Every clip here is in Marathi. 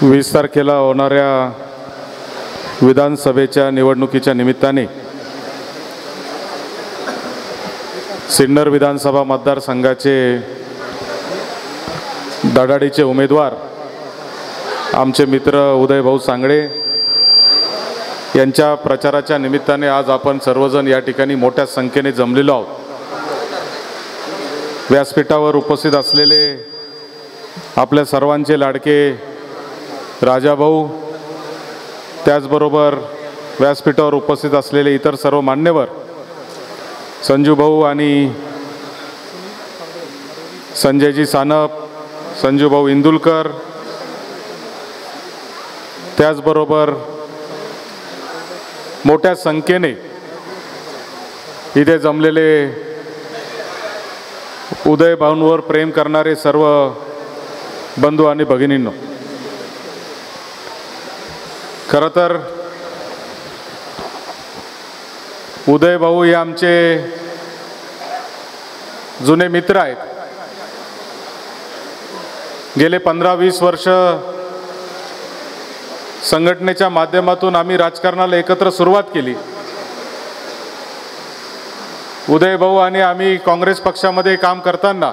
20 तारखेला होणाऱ्या विधानसभेच्या निवडणुकीच्या निमित्ताने सिन्नर विधानसभा मतदारसंघाचे धडाडीचे उमेदवार आमचे मित्र उदय भाऊ सांगळे यांच्या प्रचाराच्या निमित्ताने आज आपण सर्वजण या ठिकाणी मोठ्या संख्येने जमलेलो आहोत। व्यासपीठावर उपस्थित असलेले आपल्या सर्वांचे लाडके राजाभाऊ, त्याचबरोबर व्यासपीठावर उपस्थित असलेले इतर सर्व मान्यवर संजू भाऊ आणि संजयजी सानप, संजू भाऊ इंदुलकर, त्याचबरोबर मोठ्या संख्येने इथे जमलेले उदय भाऊंवर प्रेम करणारे सर्व बंधू आणि भगिनींनो, खरं तर उदय भाऊ हे आमचे जुने मित्र आहेत। गेले 15-20 वर्ष संघटनेच्या माध्यमातून आम्ही राजकारणाला एकत्र सुरुवात केली। उदय भाऊ आणि आम्ही काँग्रेस पक्षामध्ये काम करताना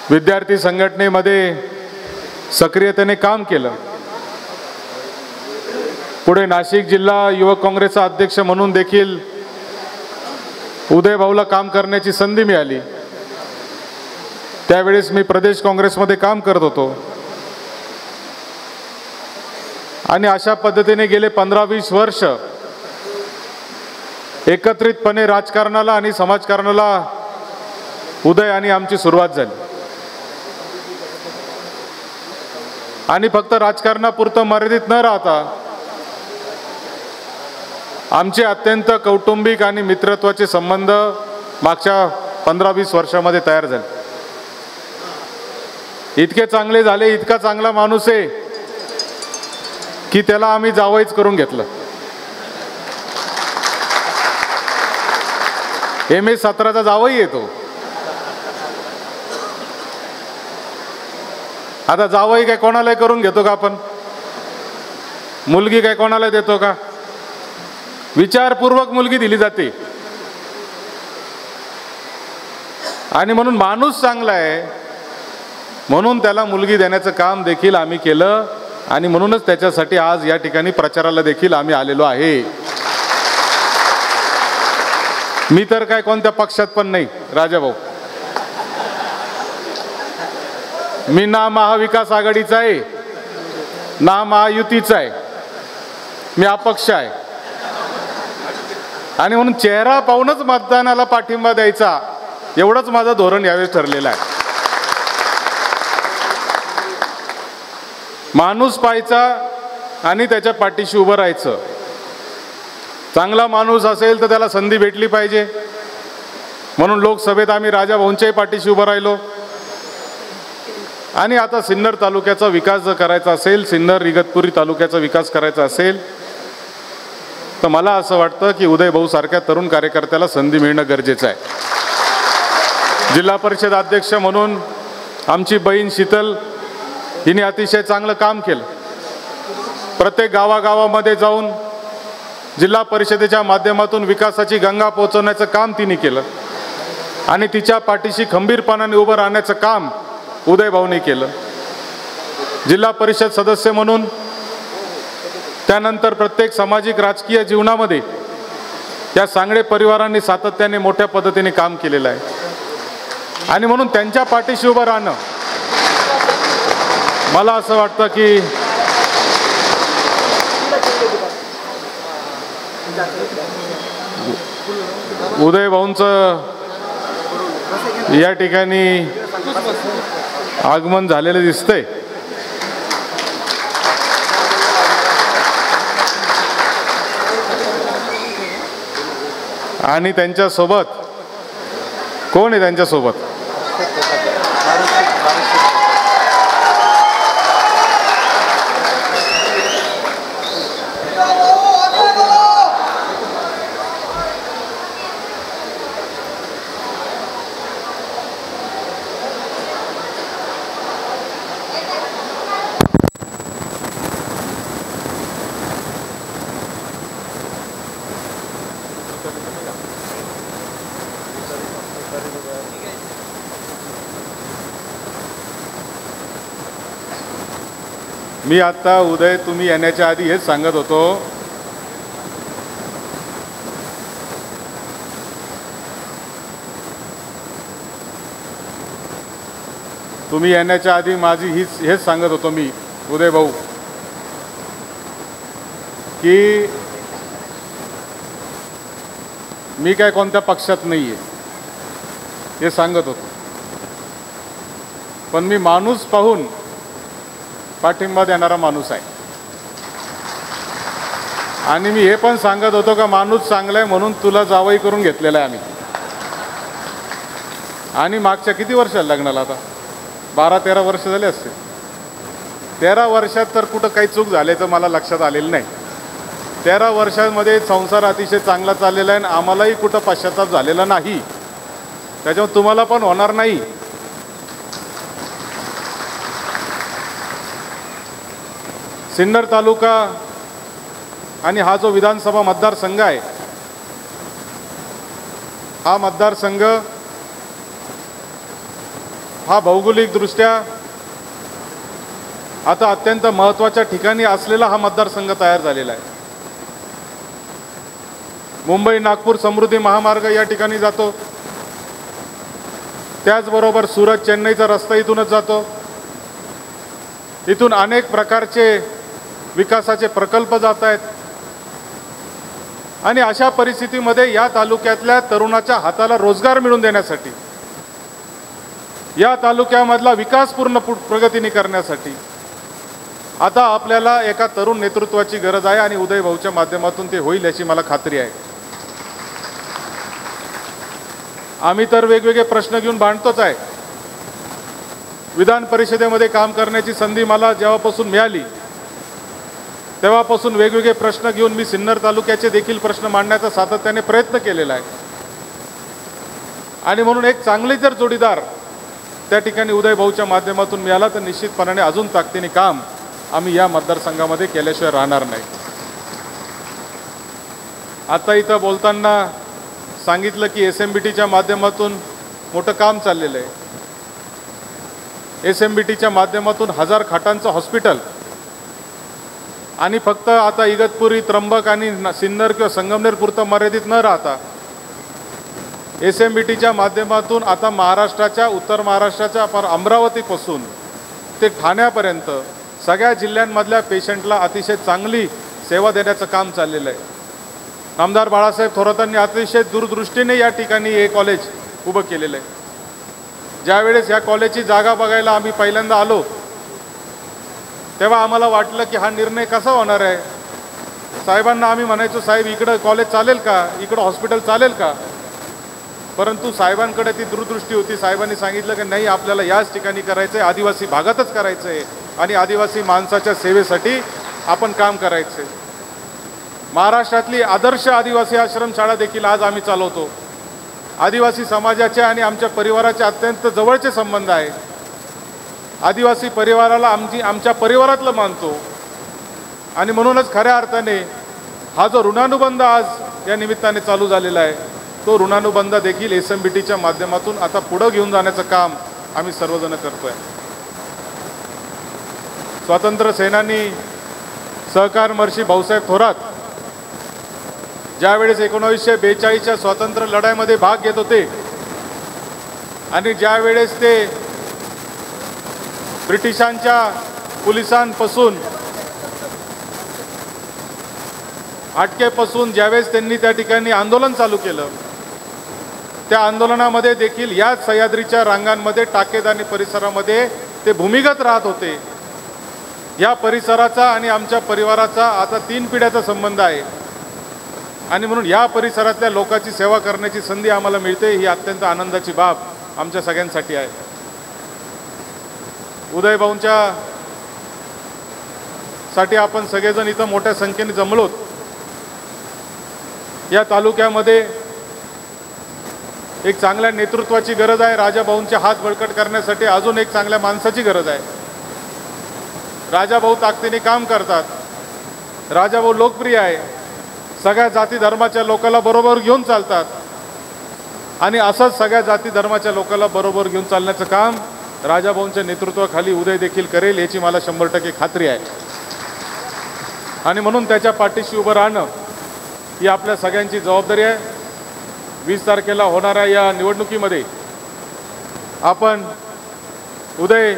विद्यार्थी संघटनेमध्ये सक्रियतेने काम केलं। पुढे नाशिक जिल्हा युवक काँग्रेसचा अध्यक्ष म्हणून देखील उदय भाऊला काम करण्याची संधी मिळाली। त्यावेळेस मी प्रदेश काँग्रेसमध्ये काम करत होतो आणि अशा पद्धतीने गेले 15-20 वर्ष एकत्रितपणे राजकारणाला आणि समाजकारणाला उदय आणि आमची सुरुवात झाली। आणि फक्त राजकारणापुरतं मर्यादित न राहता आमचे अत्यंत कौटुंबिक आणि मित्रत्वाचे संबंध मागच्या 15-20 वर्षामध्ये तयार झाले। इतके चांगले झाले, इतका चांगला माणूस आहे की त्याला आम्ही जावईच करून घेतलं। MS-17चा जावई येतो। आता जावई काय कोणालाही करून घेतो का आपण? मुलगी काय कोणाला देतो का? विचारपूर्वक मुलगी दिली जाते। आणि म्हणून माणूस चांगला आहे म्हणून त्याला मुलगी देण्याचं काम देखील आम्ही केलं आणि म्हणूनच त्याच्यासाठी आज या ठिकाणी प्रचाराला देखील आम्ही आलेलो आहे। मी तर काय कोणत्या पक्षात पण नाही राजाभाऊ, मी ना महाविकास आघाडीचा आहे ना महायुतीचा आहे, मी अपक्ष आहे। आणि म्हणून चेहरा पाहूनच मतदानाला पाठिंबा द्यायचा एवढंच माझं धोरण यावेळेस ठरलेलं आहे। माणूस पाहायचा आणि त्याच्या पाठीशी उभं राहायचं। चांगला माणूस असेल तर त्याला संधी भेटली पाहिजे म्हणून लोकसभेत आम्ही राजाभाऊंच्याही पाठीशी उभं राहिलो। आणि आता सिन्नर तालुक्याचा विकास जर करायचा असेल, सिन्नर इगतपुरी तालुक्याचा विकास करायचा असेल तर मला असं वाटतं की उदय भाऊ सारख्या तरुण कार्यकर्त्याला संधी मिळणं गरजेचं आहे। जिल्हा परिषद अध्यक्ष म्हणून आमची बहीण शीतल हिने अतिशय चांगलं काम केलं। प्रत्येक गावागावामध्ये जाऊन जिल्हा परिषदेच्या माध्यमातून विकासाची गंगा पोहोचवण्याचं काम तिने केलं आणि तिच्या पाठीशी खंबीरपणाने उभं राहण्याचं काम उदय भाऊने केलं। जिल्हा परिषद सदस्य म्हणून त्यानंतर प्रत्येक सामाजिक राजकीय जीवनामध्ये या सांगळे परिवारांनी सातत्याने मोठ्या पद्धतीने काम केलेलं आहे। आणि म्हणून त्यांच्या पाठीशी उभं राहणं मला असं वाटतं की उदय भाऊंचं या ठिकाणी आगमन झालेलं दिसतंय। आणि त्यांच्यासोबत कोण आहे? त्यांच्यासोबत मी आता उदय तुम्ही येण्याच्या आधी हेच सांगत होतो, तुम्ही येण्याच्या आधी माझी हेच सांगत होतो मी उदय भाऊ की मी काय कोणत्या पक्षात नाही आहे हे सांगत होतो, पण मी माणूस पाहून पाठिंबा देणारा माणूस आहे. आणि मी हे पण सांगत होतो का माणूस चांगला आहे म्हणून तुला जावई करून घेतलेला आहे आम्ही. आणि मागच्या किती वर्षाला लग्नाला आता 12-13 वर्ष झाले असते. 13 वर्षात तर कुठं काही चूक झाल्याचं मला लक्षात आलेलं नाही. 13 वर्षांमध्ये संसार अतिशय चांगला चाललेला आहे आणि आम्हालाही कुठं पश्चाताप झालेला नाही. त्याच्यामुळे तुम्हाला पण होणार नाही. सिन्नर तालुका आणि हा जो विधानसभा मतदारसंघ आहे, हा मतदारसंघ हा भौगोलिकदृष्ट्या आता अत्यंत महत्त्वाच्या ठिकाणी असलेला हा मतदारसंघ तयार झालेला आहे. मुंबई नागपूर समृद्धी महामार्ग या ठिकाणी जातो, त्याचबरोबर सुरत चेन्नईचा रस्ता इथूनच जातो. इथून अनेक प्रकारचे विकासाचे प्रकल्प जात आहेत. आणि अशा परिस्थितीमध्ये या तालुक्यातल्या तरुणाच्या हाताला रोजगार मिळवून देण्यासाठी, या तालुक्यामधला विकास पूर्ण प्रगतीने करण्यासाठी आता आपल्याला एका तरुण नेतृत्वाची गरज आहे आणि उदय भाऊच्या माध्यमातून ते होईल याची मला खात्री आहे. आम्ही तर वेगवेगळे प्रश्न घेऊन भांडतोच आहे. विधान परिषदेमध्ये काम करण्याची संधी मला जेव्हापासून मिळाली तेव्हापासून वेगवेगळे प्रश्न घेऊन मी सिन्नर तालुक्याचे देखील प्रश्न मांडण्याचा सातत्याने प्रयत्न केलेला आहे. आणि म्हणून एक चांगले जर जोडीदार त्या ठिकाणी उदय भाऊच्या माध्यमातून मिळाला तर निश्चितपणाने अजून ताकदीने काम आम्ही या मतदारसंघामध्ये केल्याशिवाय राहणार नाही. आता इथं बोलताना सांगितलं की SMBTच्या माध्यमातून मोठं काम चाललेलं आहे. SMBTच्या माध्यमातून 1000 खाटांचं हॉस्पिटल आणि फक्त आता इगतपुरी, त्र्यंबक आणि सिन्नर किंवा संगमनेर पुरतं मर्यादित न राहता SMBTच्या माध्यमातून आता महाराष्ट्राच्या, उत्तर महाराष्ट्राच्या अमरावतीपासून ते ठाण्यापर्यंत सगळ्या जिल्ह्यांमधल्या पेशंटला अतिशय चांगली सेवा देण्याचं काम चाललेलं आहे. आमदार बाळासाहेब थोरातांनी अतिशय दूरदृष्टीने या ठिकाणी हे कॉलेज उभं केलेलं आहे. ज्यावेळेस या कॉलेजची जागा बघायला आम्ही पहिल्यांदा आलो तेव्हा आम्हाला वाटलं की हा निर्णय कसा होणार आहे. साहेबांना आम्ही म्हणायचो, साहेब इकडं कॉलेज चालेल का, इकडं हॉस्पिटल चालेल का. परंतु साहेबांकडे ती दूरदृष्टी होती. साहेबांनी सांगितलं की नाही, आपल्याला याच ठिकाणी करायचं आहे, आदिवासी भागातच करायचं आहे आणि आदिवासी माणसाच्या सेवेसाठी आपण काम करायचं आहे. महाराष्ट्रातली आदर्श आदिवासी आश्रमशाळा देखील आज आम्ही चालवतो. आदिवासी समाजाचे आणि आमच्या परिवाराचे अत्यंत जवळचे संबंध आहे. आदिवासी परिवाराला आमच्या परिवारातलं मानतो आणि म्हणूनच खऱ्या अर्थाने हा जो ऋणानुबंध आज या निमित्ताने चालू झालेला आहे तो ऋणानुबंध देखील SMBTच्या माध्यमातून आता पुढं घेऊन जाण्याचं काम आम्ही सर्वजण करतोय. स्वातंत्र्य सेनानी सहकार महर्षी भाऊसाहेब थोरात ज्यावेळेस 1942च्या स्वातंत्र्य लढाईमध्ये भाग घेत होते आणि ज्यावेळेस ते ब्रिटिशांच्या पोलिसांपासून अटकेपासून ज्यावेळेस त्यांनी त्या ठिकाणी आंदोलन चालू केलं, त्या आंदोलनामध्ये देखील याच सह्याद्रीच्या रांगांमध्ये टाकेदानी परिसरामध्ये ते भूमिगत राहत होते. या परिसराचा आणि आमच्या परिवाराचा आता 3 पिढ्याचा संबंध आहे आणि म्हणून या परिसरातल्या लोकांची सेवा करण्याची संधी आम्हाला मिळते. ही अत्यंत आनंदाची बाब आमच्या सगळ्यांसाठी आहे. उदय भाऊंच्या साठी आपण सगळेजण इथं मोठ्या संख्येने जमलोत. या तालुक्यामध्ये एक चांगल्या नेतृत्वाची गरज आहे. राजाभाऊंचे हात बळकट करण्यासाठी अजून एक चांगल्या माणसाची गरज आहे. राजाभाऊ ताकदीने काम करतात. राजाभाऊ लोकप्रिय आहे. सगळ्या जाती धर्माच्या लोकांना बरोबर घेऊन चालतात आणि असंच सगळ्या जाती धर्माच्या लोकांना बरोबर घेऊन चालण्याचं काम राजाभाऊंच्या नेतृत्वाखाली उदय देखील करेल याची मला 100% खात्री आहे. आणि म्हणून त्याच्या पाठीशी उभं राहणं ही आपल्या सगळ्यांची जबाबदारी आहे. 20 तारखेला होणाऱ्या या निवडणुकीमध्ये आपण उदय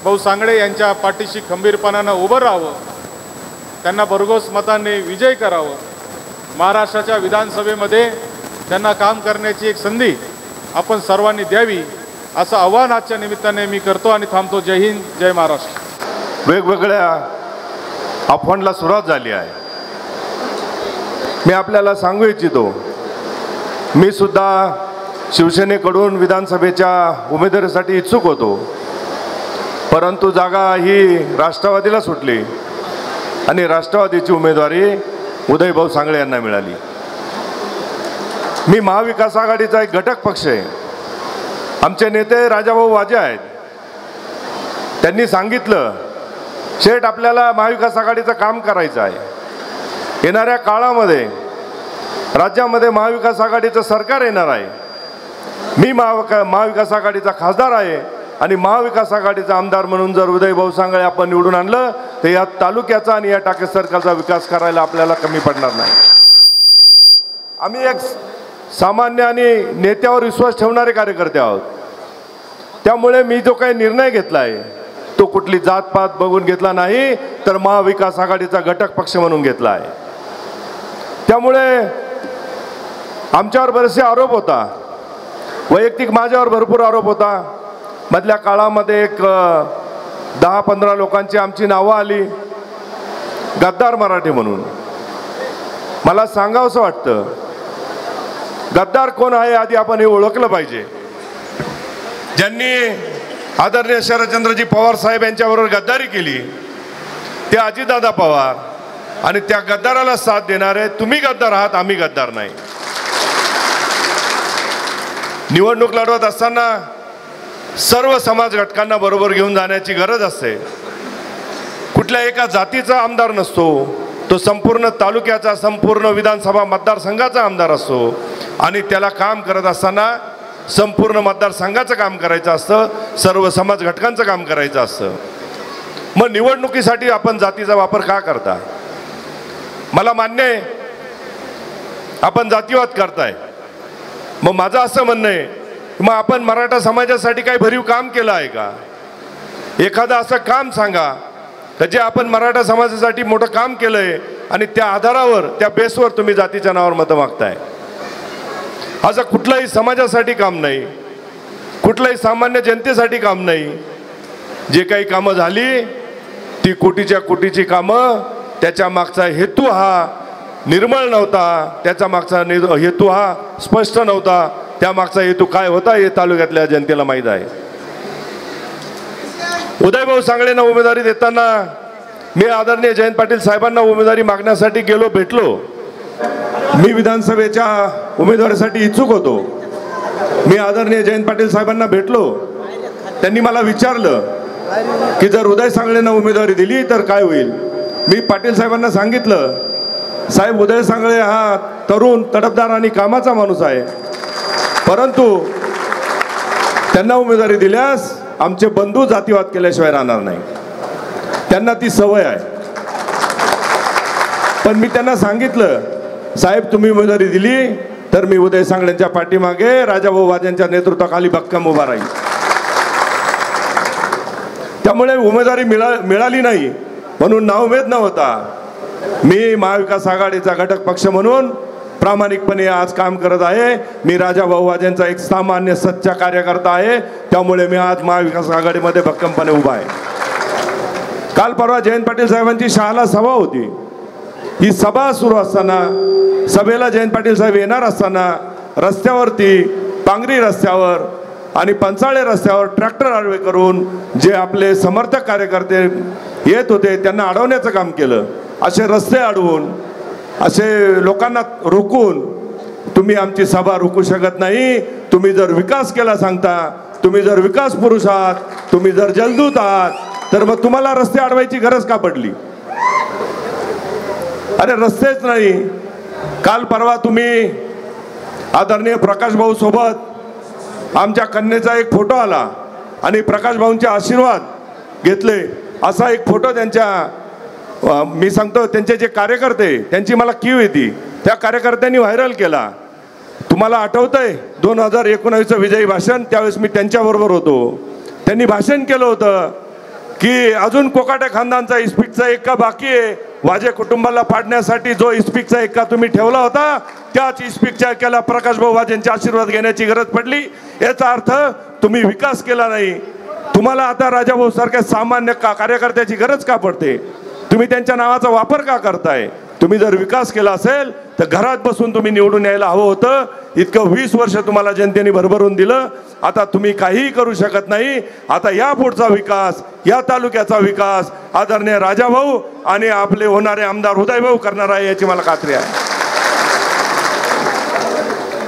भाऊ सांगळे यांच्या पाठीशी खंबीरपणानं उभं राहावं, त्यांना भरघोस मतांनी विजय करावं. महाराष्ट्राच्या विधानसभेमध्ये त्यांना काम करण्याची एक संधी आपण सर्वांनी द्यावी असं आव्हान आजच्या निमित्ताने मी करतो आणि थांबतो. जय हिंद, जय महाराष्ट्र. वेगवेगळ्या अफवांना सुरुवात झाली आहे. मी आपल्याला सांगू इच्छितो, मी सुद्धा शिवसेनेकडून विधानसभेच्या उमेदवारीसाठी इच्छुक होतो, परंतु जागा ही राष्ट्रवादीला सुटली आणि राष्ट्रवादीची उमेदवारी उदयभाऊ सांगळे यांना मिळाली. मी महाविकास आघाडीचा एक घटक पक्ष आहे. आमचे नेते राजाभाऊ वाजे आहेत. त्यांनी सांगितलं, शेठ आपल्याला महाविकास आघाडीचं काम करायचं आहे. येणाऱ्या काळामध्ये राज्यामध्ये महाविकास आघाडीचं सरकार येणार आहे. मी महाविकास आघाडीचा खासदार आहे आणि महाविकास आघाडीचा आमदार म्हणून जर उदयभाऊ सांगळे आपण निवडून आणलं तर या तालुक्याचा आणि या टाके सर्कलचा विकास करायला आपल्याला कमी पडणार नाही. आम्ही एक सामान्य आणि नेत्यावर विश्वास ठेवणारे कार्यकर्ते आहोत. त्यामुळे मी जो काही निर्णय घेतला आहे तो कुठली जातपात बघून घेतला नाही, तर महाविकास आघाडीचा घटक पक्ष म्हणून घेतला आहे. त्यामुळे आमच्यावर बरेचसे आरोप होता, वैयक्तिक माझ्यावर भरपूर आरोप होता. मधल्या काळामध्ये एक 10-15 लोकांची आमची नावं आली गद्दार मराठी म्हणून. मला सांगावंसं वाटतं, गद्दार कोण आहे आधी आपण हे ओळखलं पाहिजे. ज्यांनी आदरणीय शरदचंद्रजी पवार साहेब यांच्याबरोबर गद्दारी केली ते अजितदादा पवार, आणि त्या गद्दाराला साथ देणारे तुम्ही गद्दार आहात, आम्ही गद्दार नाही. निवडणूक लढवत असताना सर्व समाज घटकांना बरोबर घेऊन जाण्याची गरज असते. कुठल्या एका जातीचा आमदार नसतो, तो संपूर्ण तालुक्याचा, संपूर्ण विधानसभा मतदारसंघाचा आमदार असतो आणि त्याला काम करत असताना संपूर्ण मतदारसंघाचं काम करायचं असतं, सर्व समाज घटकांचं काम करायचं असतं. मग निवडणुकीसाठी आपण जातीचा वापर का करता? मला मान्य आहे आपण जातीवाद करताय. मग माझं असं म्हणणं आहे, मग आपण मराठा समाजासाठी काही भरीव काम केलं आहे का? एखादं असं काम सांगा तर जे आपण मराठा समाजासाठी मोठं काम केलंय आणि त्या आधारावर, त्या बेसवर तुम्ही जातीच्या नावावर मतं मागताय. असं कुठल्याही समाजासाठी काम नाही, कुठल्याही सामान्य जनतेसाठी काम नाही. जे काही कामं झाली ती कोटीच्या कोटीची कामं, त्याच्या मागचा हेतू हा निर्मळ नव्हता, त्याचा मागचा हेतू हा स्पष्ट नव्हता. त्या मागचा हेतू काय होता हे तालुक्यातल्या जनतेला माहीत आहे. उदयभाऊ सांगळेंना उमेदवारी देताना मी आदरणीय जयंत पाटील साहेबांना उमेदवारी मागण्यासाठी गेलो, भेटलो. मी विधानसभेच्या उमेदवारीसाठी इच्छुक होतो. मी आदरणीय जयंत पाटील साहेबांना भेटलो. त्यांनी मला विचारलं की जर उदय सांगळेंना उमेदवारी दिली तर काय होईल. मी पाटील साहेबांना सांगितलं, साहेब उदय सांगळे हा तरुण, तडफदार आणि कामाचा माणूस आहे, परंतु त्यांना उमेदवारी दिल्यास आमचे बंधू जातीवाद केल्याशिवाय राहणार नाही, त्यांना ती सवय आहे. पण मी त्यांना सांगितलं, साहेब तुम्ही उमेदवारी दिली तर मी उदय सांगळेंच्या पाठीमागे राजाभाऊ वाजेंच्या नेतृत्वाखाली भक्कम उभा राहील. त्यामुळे उमेदवारी मिळाली नाही म्हणून नाउमेद न होता मी महाविकास आघाडीचा घटक पक्ष म्हणून प्रामाणिकपणे आज काम करत आहे. मी राजाभाऊ वाजेंचा एक सामान्य सच्चा कार्यकर्ता आहे. त्यामुळे मी आज महाविकास आघाडीमध्ये भक्कमपणे उभा आहे. काल परवा जयंत पाटील साहेबांची शहाला सभा होती. ही सभा सुरू असताना, सभेला जयंत पाटील साहेब येणार असताना रस्त्यावरती, पांगरी रस्त्यावर आणि पंचाळे रस्त्यावर ट्रॅक्टर आडवे करून जे आपले समर्थक कार्यकर्ते येत होते त्यांना अडवण्याचं काम केलं. असे रस्ते अडवून, असे लोकांना रोखून तुम्ही आमची सभा रोखू शकत नाही. तुम्ही जर विकास केला सांगता, तुम्ही जर विकास पुरुष आहात, तुम्ही जर जलदूत आहात, तर मग तुम्हाला रस्ते अडवायची गरज का पडली? अरे रस्तेच नाही. काल परवा तुम्ही आदरणीय प्रकाश भाऊ सोबत आमच्या कन्येचा एक फोटो आला आणि प्रकाश भाऊंचे आशीर्वाद घेतले असा एक फोटो त्यांच्या मी सांगतो त्यांचे जे कार्यकर्ते, त्यांची मला कीव येते, त्या कार्यकर्त्यांनी व्हायरल केला. तुम्हाला आठवतंय 2019चं विजयी भाषण, त्यावेळेस मी त्यांच्याबरोबर होतो. त्यांनी भाषण केलं होतं की अजून कोकाटे खानदानचा इस्पिकचा एक्का बाकी आहे. वाजे कुटुंबाला पाडण्यासाठी जो इस्पिकचा एक्का तुम्ही ठेवला होता, त्याच इस्पिकच्या एक्क्याला प्रकाशभाऊ वाजेंचे आशीर्वाद घेण्याची गरज पडली. याचा अर्थ तुम्ही विकास केला नाही. तुम्हाला आता राजाभाऊ सारख्या सामान्य कार्यकर्त्याची गरज का पडते? तुम्ही त्यांच्या नावाचा वापर का करताय? तुम्ही जर विकास केला असेल तर घरात बसून तुम्ही निवडून यायला हवं होतं. इतकं 20 वर्ष तुम्हाला जनतेने भरभरून दिलं. आता तुम्ही काहीही करू शकत नाही. आता या पुढचा विकास, या तालुक्याचा विकास आदरणीय राजाभाऊ आणि आपले होणारे आमदार उदयभाऊ करणार आहे, याची मला खात्री आहे.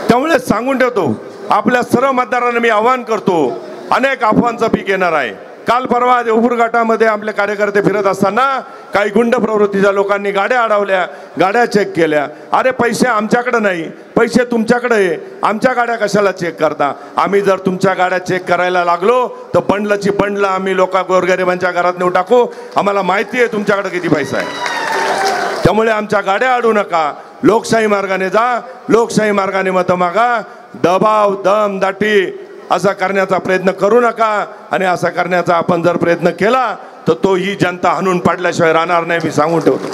त्यामुळे सांगून ठेवतो, आपल्या सर्व मतदारांना मी आवाहन करतो, अनेक अफवांचं पीक येणार आहे. काल परवा देवपूर घाटामध्ये आपले कार्यकर्ते फिरत असताना काही गुंड प्रवृत्तीच्या लोकांनी गाड्या अडवल्या, गाड्या चेक केल्या. अरे पैसे आमच्याकडे नाही, पैसे तुमच्याकडे आहे, आमच्या गाड्या कशाला चेक करता? आम्ही जर तुमच्या गाड्या चेक करायला लागलो तर बंडला आम्ही गोरगरिबांच्या घरात नेऊन टाकू. आम्हाला माहिती आहे तुमच्याकडे किती पैसा आहे. त्यामुळे आमच्या गाड्या अडवू नका. लोकशाही मार्गाने जा, लोकशाही मार्गाने मतं मागा. दबाव, दम दाटी असा करण्याचा प्रयत्न करू नका. आणि असा करण्याचा आपण जर प्रयत्न केला तर तो ही जनता हाणून पाडल्याशिवाय राहणार नाही, मी सांगून ठेवतो.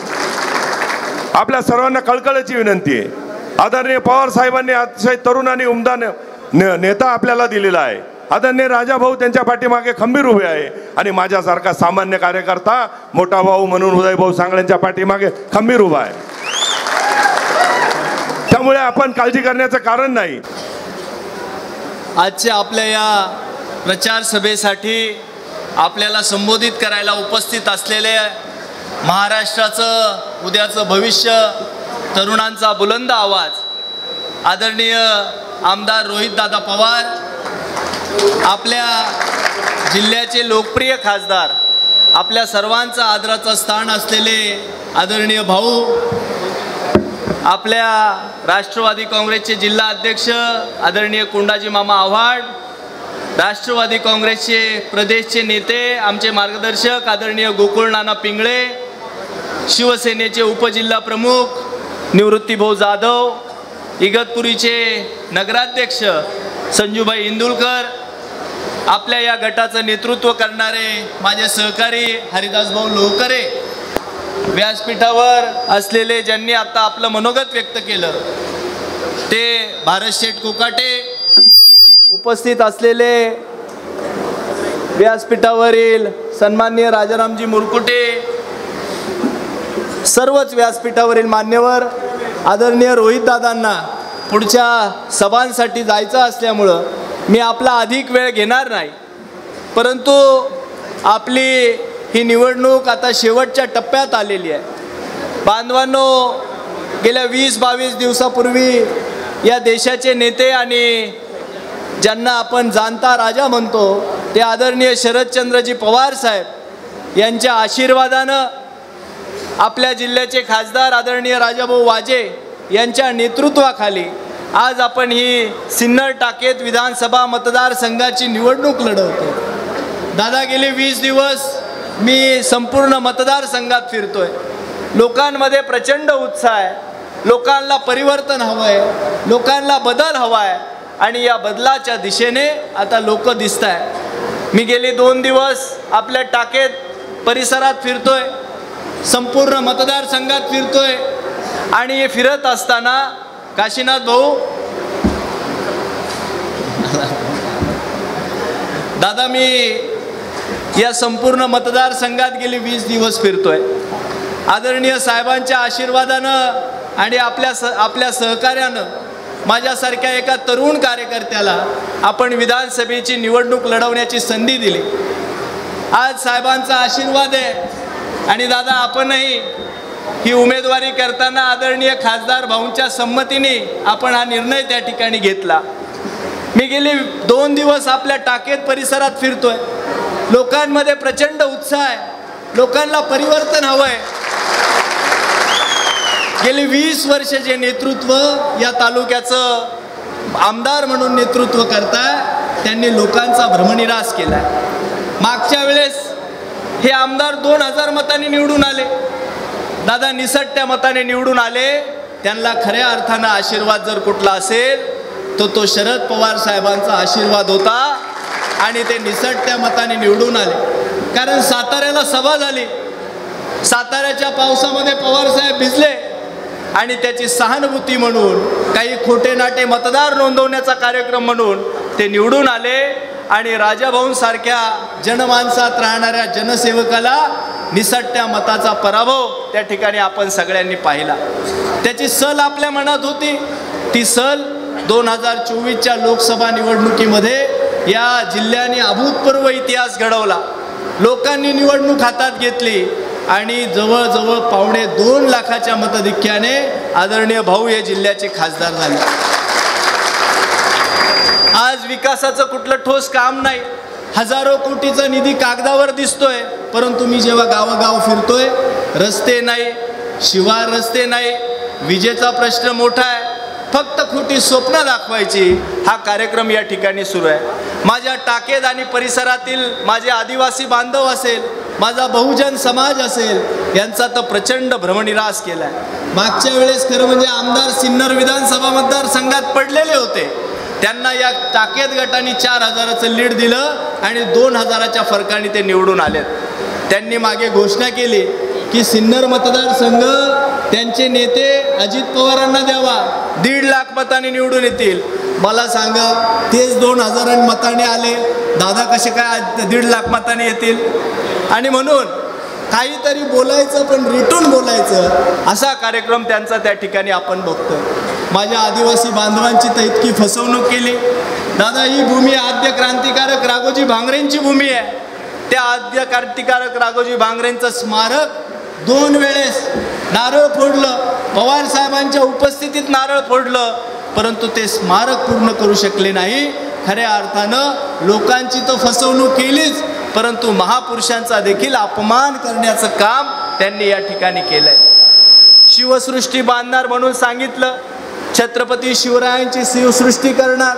आपल्या सर्वांना कळकळीची विनंती आहे. आदरणीय पवार साहेबांनी अतिशय तरुण आणि उमदा नेता आपल्याला दिलेला आहे. आदरणीय राजाभाऊ त्यांच्या पाठीमागे खंबीर उभे आहे आणि माझ्यासारखा सामान्य कार्यकर्ता मोठा भाऊ म्हणून उदयभाऊ सांगळेंच्या पाठीमागे खंबीर उभा आहे. त्यामुळे आपण काळजी करण्याचं कारण नाही. आजच्या आपल्या या प्रचार सभेसाठी आपल्याला संबोधित करायला उपस्थित असलेले महाराष्ट्राचं उद्याचं भविष्य, तरुणांचा बुलंद आवाज आदरणीय आमदार रोहितदादा पवार, आपल्या जिल्ह्याचे लोकप्रिय खासदार, आपल्या सर्वांचं आदराचं स्थान असलेले आदरणीय भाऊ, आपल्या राष्ट्रवादी काँग्रेसचे जिल्हा अध्यक्ष आदरणीय कोंडाजी मामा आव्हाड, राष्ट्रवादी काँग्रेसचे प्रदेशचे नेते, आमचे मार्गदर्शक आदरणीय गोकुळ नाना पिंगळे, शिवसेनेचे उपजिल्हा प्रमुख निवृत्तीभाऊ जाधव, इगतपुरीचे नगराध्यक्ष संजूभाई इंदुलकर, आपल्या या गटाचं नेतृत्व करणारे माझे सहकारी हरिदासभाऊ लोहकरे, व्यासपीठावर असलेले ज्यांनी आता आपलं मनोगत व्यक्त केलं ते भारत शेठ कोकाटे, उपस्थित असलेले व्यासपीठावरील सन्माननीय राजारामजी मुरकुटे, सर्वच व्यासपीठावरील मान्यवर, आदरणीय रोहितदादांना पुढच्या सभांसाठी जायचं असल्यामुळं मी आपला अधिक वेळ घेणार नाही. परंतु आपली ही निवडणूक आता शेवटच्या टप्प्यात आलेली आहे. बांधवांनो, गेल्या 20-22 दिवसापूर्वी या देशाचे नेते आणि ज्यांना आपण जाणता राजा म्हणतो ते आदरणीय शरदचंद्रजी पवार साहेब यांच्या आशीर्वादानं आपल्या जिल्ह्याचे खासदार आदरणीय राजाभाऊ वाजे यांच्या नेतृत्वाखाली आज आपण ही सिन्नर टाकेत विधानसभा मतदारसंघाची निवडणूक लढवतो. दादा, गेले 20 दिवस मी संपूर्ण मतदारसंघात फिरतोय. लोकांमध्ये प्रचंड उत्साह आहे. लोकांना परिवर्तन हवं आहे, लोकांना बदल हवा आहे आणि या बदलाच्या दिशेने आता लोक दिसत आहे. मी गेले 2 दिवस आपल्या टाकेत परिसरात फिरतोय, संपूर्ण मतदारसंघात फिरतोय आणि हे फिरत असताना काशीनाथ भाऊ, दादा, मी या संपूर्ण मतदारसंघात गेले 20 दिवस फिरतोय. आदरणीय साहेबांच्या आशीर्वादानं आणि आपल्या सहकार्यानं माझ्यासारख्या एका तरुण कार्यकर्त्याला आपण विधानसभेची निवडणूक लढवण्याची संधी दिली. आज साहेबांचा आशीर्वाद आहे आणि दादा, आपणही ही उमेदवारी करताना आदरणीय खासदार भाऊंच्या संमतीने आपण हा निर्णय त्या ठिकाणी घेतला. मी गेले 2 दिवस आपल्या टाकेत परिसरात फिरतोय. लोकांमध्ये प्रचंड उत्साह आहे, लोकांना परिवर्तन हवंय. गेली 20 वर्ष जे नेतृत्व या तालुक्याचं आमदार म्हणून नेतृत्व करताय त्यांनी लोकांचा भ्रमनिरास केलाय. मागच्या वेळेस हे आमदार 2000 मतांनी निवडून आले. दादा निसटत्या मताने निवडून आले, त्यांना खऱ्या अर्थानं आशीर्वाद जर कुठला असेल तर तो शरद पवार साहेबांचा आशीर्वाद होता आणि ते निसटत्या मताने निवडून आले. कारण साताऱ्याला सभा झाली, साताऱ्याच्या पावसामध्ये पवार साहेब भिजले आणि त्याची सहानुभूती म्हणून काही खोटे नाटे मतदार नोंदवण्याचा कार्यक्रम म्हणून ते निवडून आले आणि राजाभाऊंसारख्या जनमानसात राहणाऱ्या जनसेवकाला निसटत्या मताचा पराभव त्या ठिकाणी आपण सगळ्यांनी पाहिला. त्याची सल आपल्या मनात होती. ती सल 2024च्या लोकसभा निवडणुकीमध्ये या जिल्ह्याने अभूतपूर्व इतिहास घडवला. लोकांनी निवडणूक हातात घेतली आणि जवळजवळ 2.5 लाखाच्या मताधिक्याने आदरणीय भाऊ हे जिल्ह्याचे खासदार झाले. आज विकासाचं कुठलं ठोस काम नाही. हजारो कोटीचा निधी कागदावर दिसतोय, परंतु मी जेव्हा गावोगाव फिरतोय, रस्ते नाही, शिवार रस्ते नाही, विजेचा प्रश्न मोठा आहे. फक्त खोटी स्वप्न दाखवायची हा कार्यक्रम या ठिकाणी सुरू आहे. माझ्या टाकेद आणि परिसरातील माझे आदिवासी बांधव असेल, माझा बहुजन समाज असेल, यांचा तर प्रचंड भ्रमनिरास केलाय. मागच्या वेळेस खरं म्हणजे आमदार सिन्नर विधानसभा मतदारसंघात पडलेले होते, त्यांना या टाकेद गटाने 4000चं लीड दिलं आणि 2000च्या फरकाने ते निवडून आलेत. त्यांनी मागे घोषणा केली की सिन्नर मतदारसंघ त्यांचे नेते अजित पवारांना द्यावा, 1.5 लाख मतांनी निवडून येतील. मला सांगा, तेच 2000 मतांनी आले, दादा कसे काय 1.5 लाख मतांनी येतील? आणि म्हणून काहीतरी बोलायचं पण रिटून बोलायचं असा कार्यक्रम त्यांचा त्या ठिकाणी आपण बघतोय. माझ्या आदिवासी बांधवांची तर इतकी फसवणूक केली. दादा, ही भूमी आद्य क्रांतिकारक राघोजी भांगरेंची भूमी आहे. त्या आद्य क्रांतिकारक राघोजी भांगरेंचं स्मारक 2 वेळेस नारळ फोडलं, पवार साहेबांच्या उपस्थितीत नारळ फोडलं, परंतु ते स्मारक पूर्ण करू शकले नाही. खऱ्या अर्थानं लोकांची तर फसवणूक केलीच, परंतु महापुरुषांचा देखील अपमान करण्याचं काम त्यांनी या ठिकाणी केलंय. शिवसृष्टी बांधणार म्हणून सांगितलं, छत्रपती शिवरायांची शिवसृष्टी करणार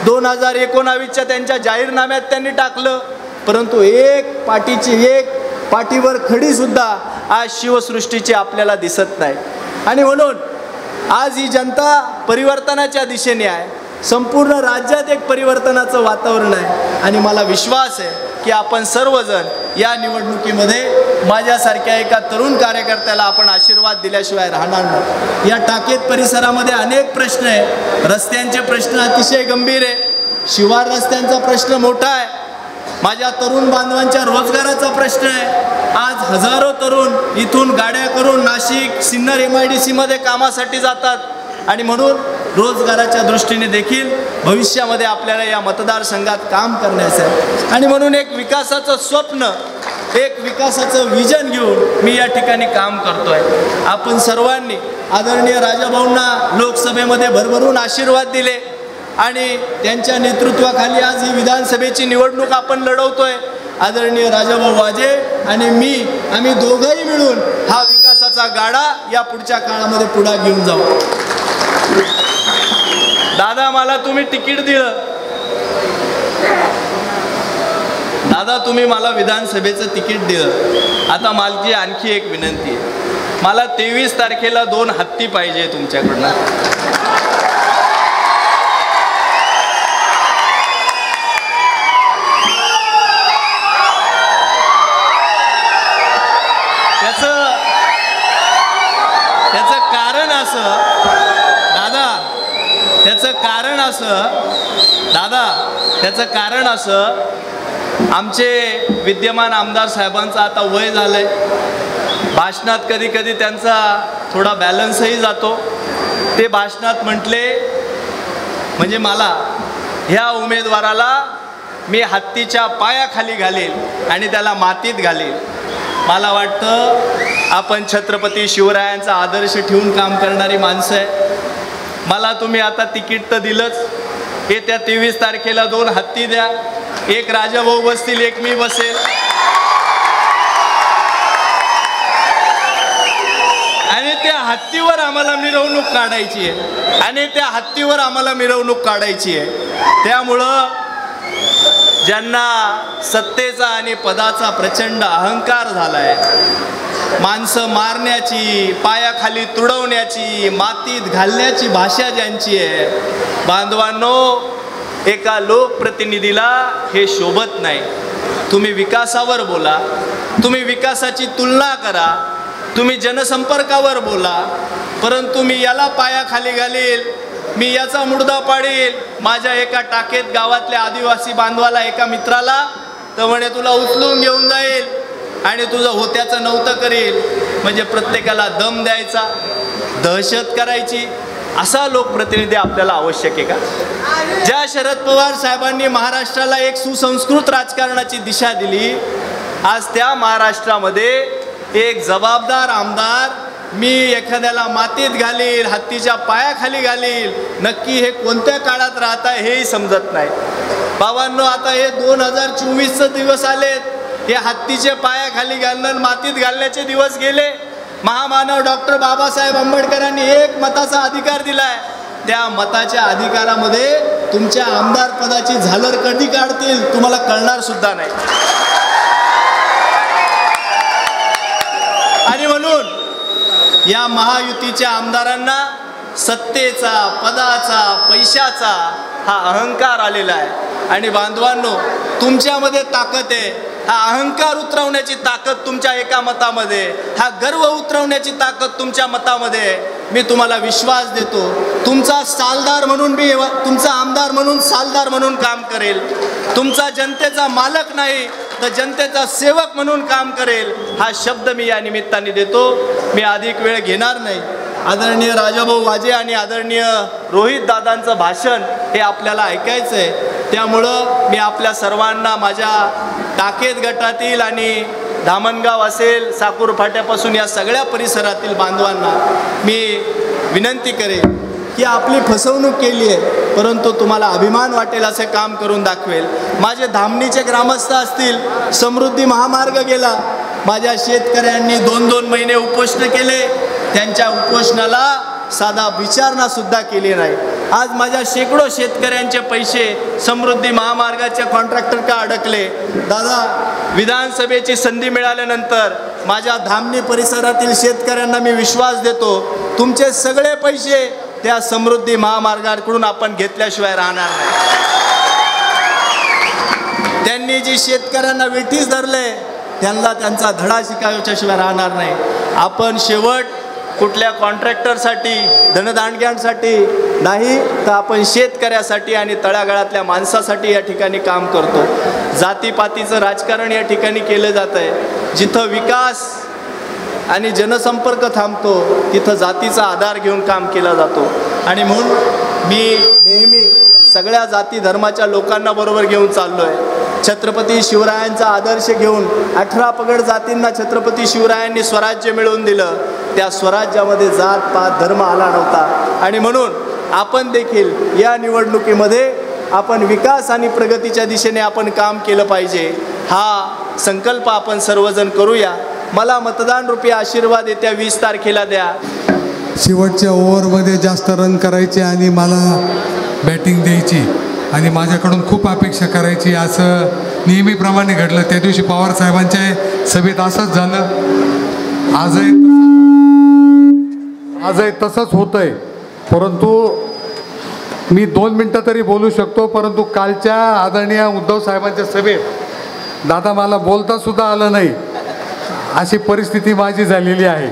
2019च्या त्यांच्या जाहीरनाम्यात त्यांनी टाकलं, परंतु एक पाठीवर खडी सुद्धा आज शिवसृष्टीची आपल्याला दिसत नाही. आणि म्हणून आज ही जनता परिवर्तनाच्या दिशेने आहे. संपूर्ण राज्यात एक परिवर्तनाचं वातावरण आहे आणि मला विश्वास आहे की आपण सर्वजण या निवडणुकीमध्ये माझ्यासारख्या एका तरुण कार्यकर्त्याला आपण आशीर्वाद दिल्याशिवाय राहणार नाही. या टाकेद परिसरामध्ये अनेक प्रश्न आहे. रस्त्यांचे प्रश्न अतिशय गंभीर आहे, शिवार रस्त्यांचा प्रश्न मोठा आहे, माझ्या तरुण बांधवांच्या रोजगाराचा प्रश्न आहे. आज हजारो तरुण इथून गाड्या करून नाशिक, सिन्नर MIDC मध्ये कामासाठी जातात आणि म्हणून रोजगाराच्या दृष्टीने देखील भविष्यामध्ये आपल्याला या मतदारसंघात काम करायचं आहे. आणि म्हणून एक विकासाचं स्वप्न, एक विकासाचं विजन घेऊन मी या ठिकाणी काम करतोय. आपण सर्वांनी आदरणीय राजाभाऊंना लोकसभेमध्ये भरभरून आशीर्वाद दिले आणि त्यांच्या नेतृत्वाखाली आज ही विधानसभेची निवडणूक आपण लढवतोय. आदरणीय राजाभाऊ वाजे आणि आम्ही दोघंही मिळून हा विकासाचा गाडा या पुढच्या काळामध्ये पुढे घेऊन जाऊ. दादा, मला तुम्ही तिकीट दिलं, दादा तुम्ही मला विधानसभेचं तिकीट दिलं. आता माझी आणखी एक विनंती आहे, मला 23 तारखेला 2 हत्ती पाहिजे तुमच्याकडनं. त्याचं कारण असं आमचे विद्यमान आमदार साहेबांचं आता वय झालंय. भाषणात कधी कधी त्यांचा थोडा बॅलन्सही जातो. ते भाषणात म्हटले म्हणजे मला ह्या उमेदवाराला मी हत्तीच्या पायाखाली घालेल आणि त्याला मातीत घालेल. मला वाटतं आपण छत्रपती शिवरायांचा आदर्श ठेवून काम करणारी माणसं आहे. मला तुम्ही आता तिकीट तर दिलंच, येत्या 23 तारखेला 2 हत्ती द्या. एक राजाभाऊ बसतील, एक मी बसेल. आणि त्या हत्तीवर आम्हाला मिरवणूक काढायची आहे. त्यामुळं ज्यांना सत्तेचा आणि पदाचा प्रचंड अहंकार झालाय, माणसं मारण्याची, पायाखाली तुडवण्याची, मातीत घालण्याची भाषा ज्यांची आहे, बांधवांनो, एका लोकप्रतिनिधीला हे शोभत नाही. तुम्ही विकासावर बोला, तुम्ही विकासाची तुलना करा, तुम्ही जनसंपर्कावर बोला, परंतु मी याला पायाखाली घालील, मी याचा मुर्दा पाडील, माझ्या एका टाकेत गावातल्या आदिवासी बांधवाला, एका मित्राला, तर म्हणे तुला उचलून घेऊन जाईल आणि तुझं होत्याचं नव्हतं करील. म्हणजे प्रत्येकाला दम द्यायचा, दहशत करायची, असा लोकप्रतिनिधी आपल्याला आवश्यक आहे का? ज्या शरद पवार साहेबांनी महाराष्ट्राला एक सुसंस्कृत राजकारणाची दिशा दिली, आज त्या महाराष्ट्रामध्ये एक जबाबदार आमदार, मी एखाद्याला मातीत घालील, हत्तीच्या पायाखाली घालील, नक्की हे कोणत्या काळात राहत आहे हेही समजत नाही. बाबांनो, आता हे 2024चे दिवस आलेत, हे हत्तीचे पायाखाली घालणं, मातीत घालण्याचे दिवस गेले. महामानव डॉक्टर बाबासाहेब आंबेडकरांनी एक मताचा अधिकार दिलाय. त्या मताच्या अधिकारामध्ये तुमच्या आमदार पदाची झालर कधी काढतील तुम्हाला कळणार सुद्धा नाही. आणि म्हणून या महायुतीच्या आमदारांना सत्तेचा, पदाचा, पैशाचा हा अहंकार आलेला आहे. आणि बांधवांनो, तुमच्यामध्ये ताकद आहे, हा अहंकार उतरवण्याची ताकद तुमच्या एका मतामध्ये, हा गर्व उतरवण्याची ताकद तुमच्या मतामध्ये. मी तुम्हाला विश्वास देतो, तुमचा सालदार म्हणून मी, तुमचा आमदार म्हणून, सालदार म्हणून काम करेल. तुमचा जनतेचा मालक नाही तर जनतेचा सेवक म्हणून काम करेल, हा शब्द मी या निमित्ताने देतो. मी अधिक वेळ घेणार नाही. आदरणीय राजाभाऊ वाजे आणि आदरणीय रोहित दादांचं भाषण हे आपल्याला ऐकायचं आहे. त्यामुळं मी आपल्या सर्वांना, माझ्या टाकेत गटातील आणि धामणगाव असेल, साकूर फाट्यापासून या सगळ्या परिसरातील बांधवांना मी विनंती करेन की आपली फसवणूक केली आहे, परंतु तुम्हाला अभिमान वाटेल असे काम करून दाखवेल. माझे धामणीचे ग्रामस्थ असतील, समृद्धी महामार्ग गेला, माझ्या शेतकऱ्यांनी 2-2 महिने उपोषण केले, त्यांच्या उपोषणाला साधा विचारणा सुद्धा केली नाही. आज माझ्या शेकडो शेतकऱ्यांचे पैसे समृद्धी महामार्गाच्या कॉन्ट्रॅक्टर का अडकले. दादा, विधानसभेची संधी मिळाल्यानंतर माझ्या धामणी परिसरातील शेतकऱ्यांना मी विश्वास देतो, तुमचे सगळे पैसे त्या समृद्धी महामार्गाकडून आपण घेतल्याशिवाय राहणार नाही. त्यांनी जी शेतकऱ्यांना वेठीस धरले, त्यांना त्यांचा धडा शिकायच्याशिवाय राहणार नाही. आपण शेवट कुठल्या कॉन्ट्रॅक्टरसाठी, धनदांडग्यांसाठी नाही, तर आपण शेतकऱ्यासाठी आणि तळागाळातल्या माणसासाठी या ठिकाणी काम करतो. जातीपातीचं राजकारण या ठिकाणी केलं जात आहे. जिथं विकास आणि जनसंपर्क थांबतो तिथं जातीचा आधार घेऊन काम केला जातो. आणि म्हणून मी नेहमी सगळ्या जाती धर्माच्या लोकांना बरोबर घेऊन चाललो आहे. छत्रपती शिवरायांचा आदर्श घेऊन 18 पगड जातींना छत्रपती शिवरायांनी स्वराज्य मिळवून दिलं. त्या स्वराज्यामध्ये जात पात धर्म आला नव्हता. आणि म्हणून आपण देखील या निवडणुकीमध्ये आपण विकास आणि प्रगतीच्या दिशेने आपण काम केलं पाहिजे. हा संकल्प आपण सर्वजण करूया. मला मतदान रूपी आशीर्वाद येत्या 20 तारखेला द्या. शेवटच्या ओव्हरमध्ये जास्त रन करायचे आणि मला बॅटिंग द्यायची आणि माझ्याकडून खूप अपेक्षा करायची, असं नेहमीप्रमाणे घडलं. त्या दिवशी पवार साहेबांच्या सभेत असंच झालं. आजही तसंच होतंय. परंतु मी 2 मिनटं तरी बोलू शकतो, परंतु कालच्या आदरणीय उद्धव साहेबांच्या सभेत दादा मला बोलता सुद्धा आलं नाही, अशी परिस्थिती माझी झालेली आहे.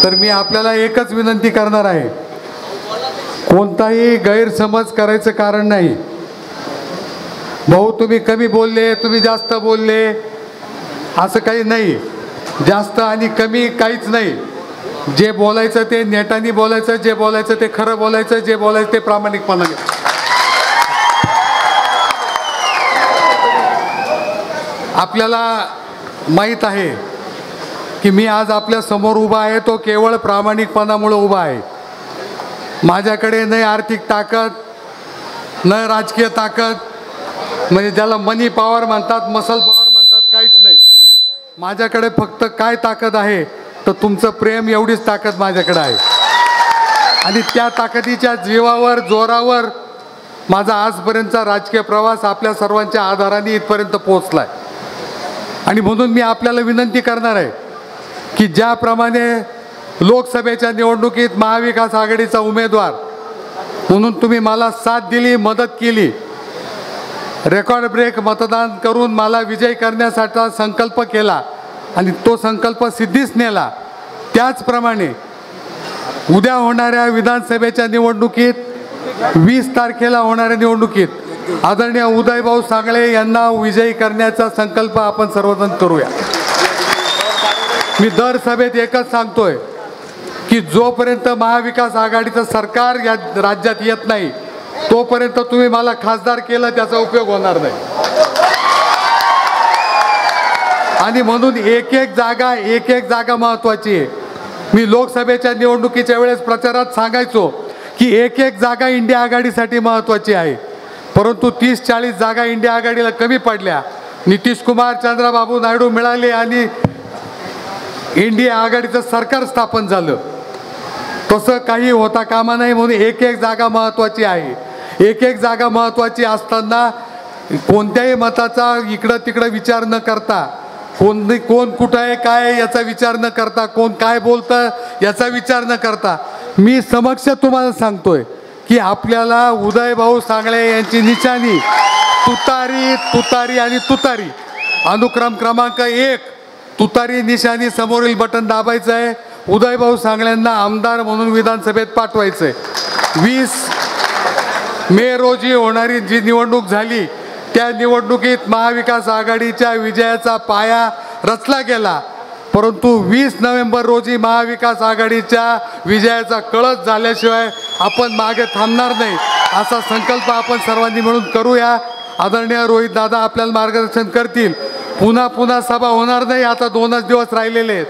तर मी आपल्याला एकच विनंती करणार आहे, कोणताही गैरसमज करायचं कारण नाही. भाऊ तुम्ही कमी बोलले, तुम्ही जास्त बोलले, असं काही नाही. जास्त आणि कमी काहीच नाही. जे बोलायचं ते नेटाने बोलायचं, जे बोलायचं ते खरं बोलायचं, जे बोलायचं ते प्रामाणिकपणाने. आपल्याला माहीत आहे की मी आज आपल्या समोर उभा आहे तो केवळ प्रामाणिकपणामुळे उभा आहे. माझ्याकडे नाही आर्थिक ताकद, न राजकीय ताकद, म्हणजे ज्याला मनी पॉवर म्हणतात, मसल पॉवर म्हणतात, काहीच नाही. माझ्याकडे फक्त काय ताकद आहे तर तुमचं प्रेम, एवढीच ताकद माझ्याकडे आहे. आणि त्या ताकदीच्या जीवावर, जोरावर माझा आजपर्यंतचा राजकीय प्रवास आपल्या सर्वांच्या आधाराने इथपर्यंत पोहोचला आहे. आणि म्हणून मी आपल्याला विनंती करणार आहे की ज्याप्रमाणे लोकसभेच्या निवडणुकीत महाविकास आघाडीचा उमेदवार म्हणून तुम्ही मला साथ दिली, मदत केली, रेकॉर्ड ब्रेक मतदान करून मला विजय करण्यासाठी संकल्प केला आणि तो संकल्प सिद्धीस नेला, त्याचप्रमाणे उद्या होणाऱ्या विधानसभेच्या निवडणुकीत 20 तारखेला होणाऱ्या निवडणुकीत आदरणीय उदयभाऊ सागळे यांना विजयी करण्याचा संकल्प आपण सर्वजण करूया. मी दर सभेत एकच सांगतोय की जोपर्यंत महाविकास आघाडीचं सरकार या राज्यात येत नाही तोपर्यंत तुम्ही मला खासदार केलं त्याचा उपयोग होणार नाही. आणि म्हणून एक एक जागा महत्त्वाची आहे. मी लोकसभेच्या निवडणुकीच्या वेळेस प्रचारात सांगायचो की एक जागा इंडिया आघाडीसाठी महत्त्वाची आहे, परंतु 30-40 जागा इंडिया आघाडीला कमी पडल्या. नितीश कुमार, चंद्रबाबू नायडू मिळाले आणि इंडिया आघाडीचं सरकार स्थापन झालं. तसं काही होता कामा नाही. म्हणून एक जागा महत्त्वाची आहे. एक जागा महत्त्वाची असताना कोणत्याही मताचा इकडं तिकडं विचार न करता, कोण कुठं आहे काय याचा विचार न करता, कोण काय बोलतं याचा विचार न करता मी समक्ष तुम्हाला सांगतोय की आपल्याला उदयभाऊ सागळे यांची निशाणी तुतारी, तुतारी आणि तुतारी. अनुक्रम क्रमांक 1 तुतारी निशाणी समोरील बटन दाबायचं आहे. उदयभाऊ सागळ्यांना आमदार म्हणून विधानसभेत पाठवायचं आहे. 20 मे रोजी होणारी जी निवडणूक झाली त्या निवडणुकीत महाविकास आघाडीच्या विजयाचा पाया रचला गेला, परंतु 20 नोव्हेंबर रोजी महाविकास आघाडीच्या विजयाचा कळस झाल्याशिवाय आपण मागे थांबणार नाही असा संकल्प आपण सर्वांनी मिळून करूया. आदरणीय रोहित दादा आपल्याला मार्गदर्शन करतील. पुन्हा सभा होणार नाही. आता 2च दिवस राहिलेले आहेत.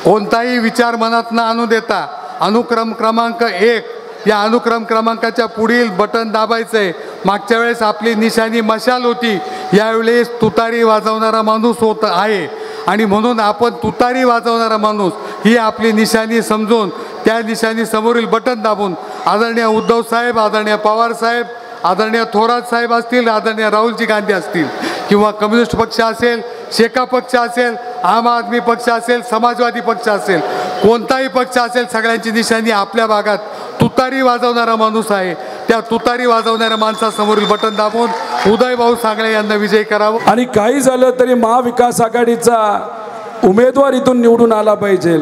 कोणताही विचार मनात न आणू देता अनुक्रम क्रमांक 1 या अनुक्रम क्रमांकाच्या पुढील बटन दाबायचं आहे. मागच्या वेळेस आपली निशाणी मशाल होती, यावेळेस तुतारी वाजवणारा माणूस होत आहे आणि म्हणून आपण तुतारी वाजवणारा माणूस ही आपली निशाणी समजून त्या निशाणी समोरील बटन दाबून आदरणीय उद्धव साहेब, आदरणीय पवार साहेब, आदरणीय थोरात साहेब असतील, आदरणीय राहुलजी गांधी असतील किंवा कम्युनिस्ट पक्ष असेल, शेका पक्ष असेल, आम आदमी पक्ष असेल, समाजवादी पक्ष असेल, कोणताही पक्ष असेल, सगळ्यांची निशाणी आपल्या भागात तुतारी वाजवणारा माणूस आहे. त्या तुतारी वाजवणाऱ्या माणसासमोरील बटन दाबून उदयभाऊ सागळे यांना विजयी करावं. आणि काही झालं तरी महाविकास आघाडीचा उमेदवार इथून निवडून आला पाहिजे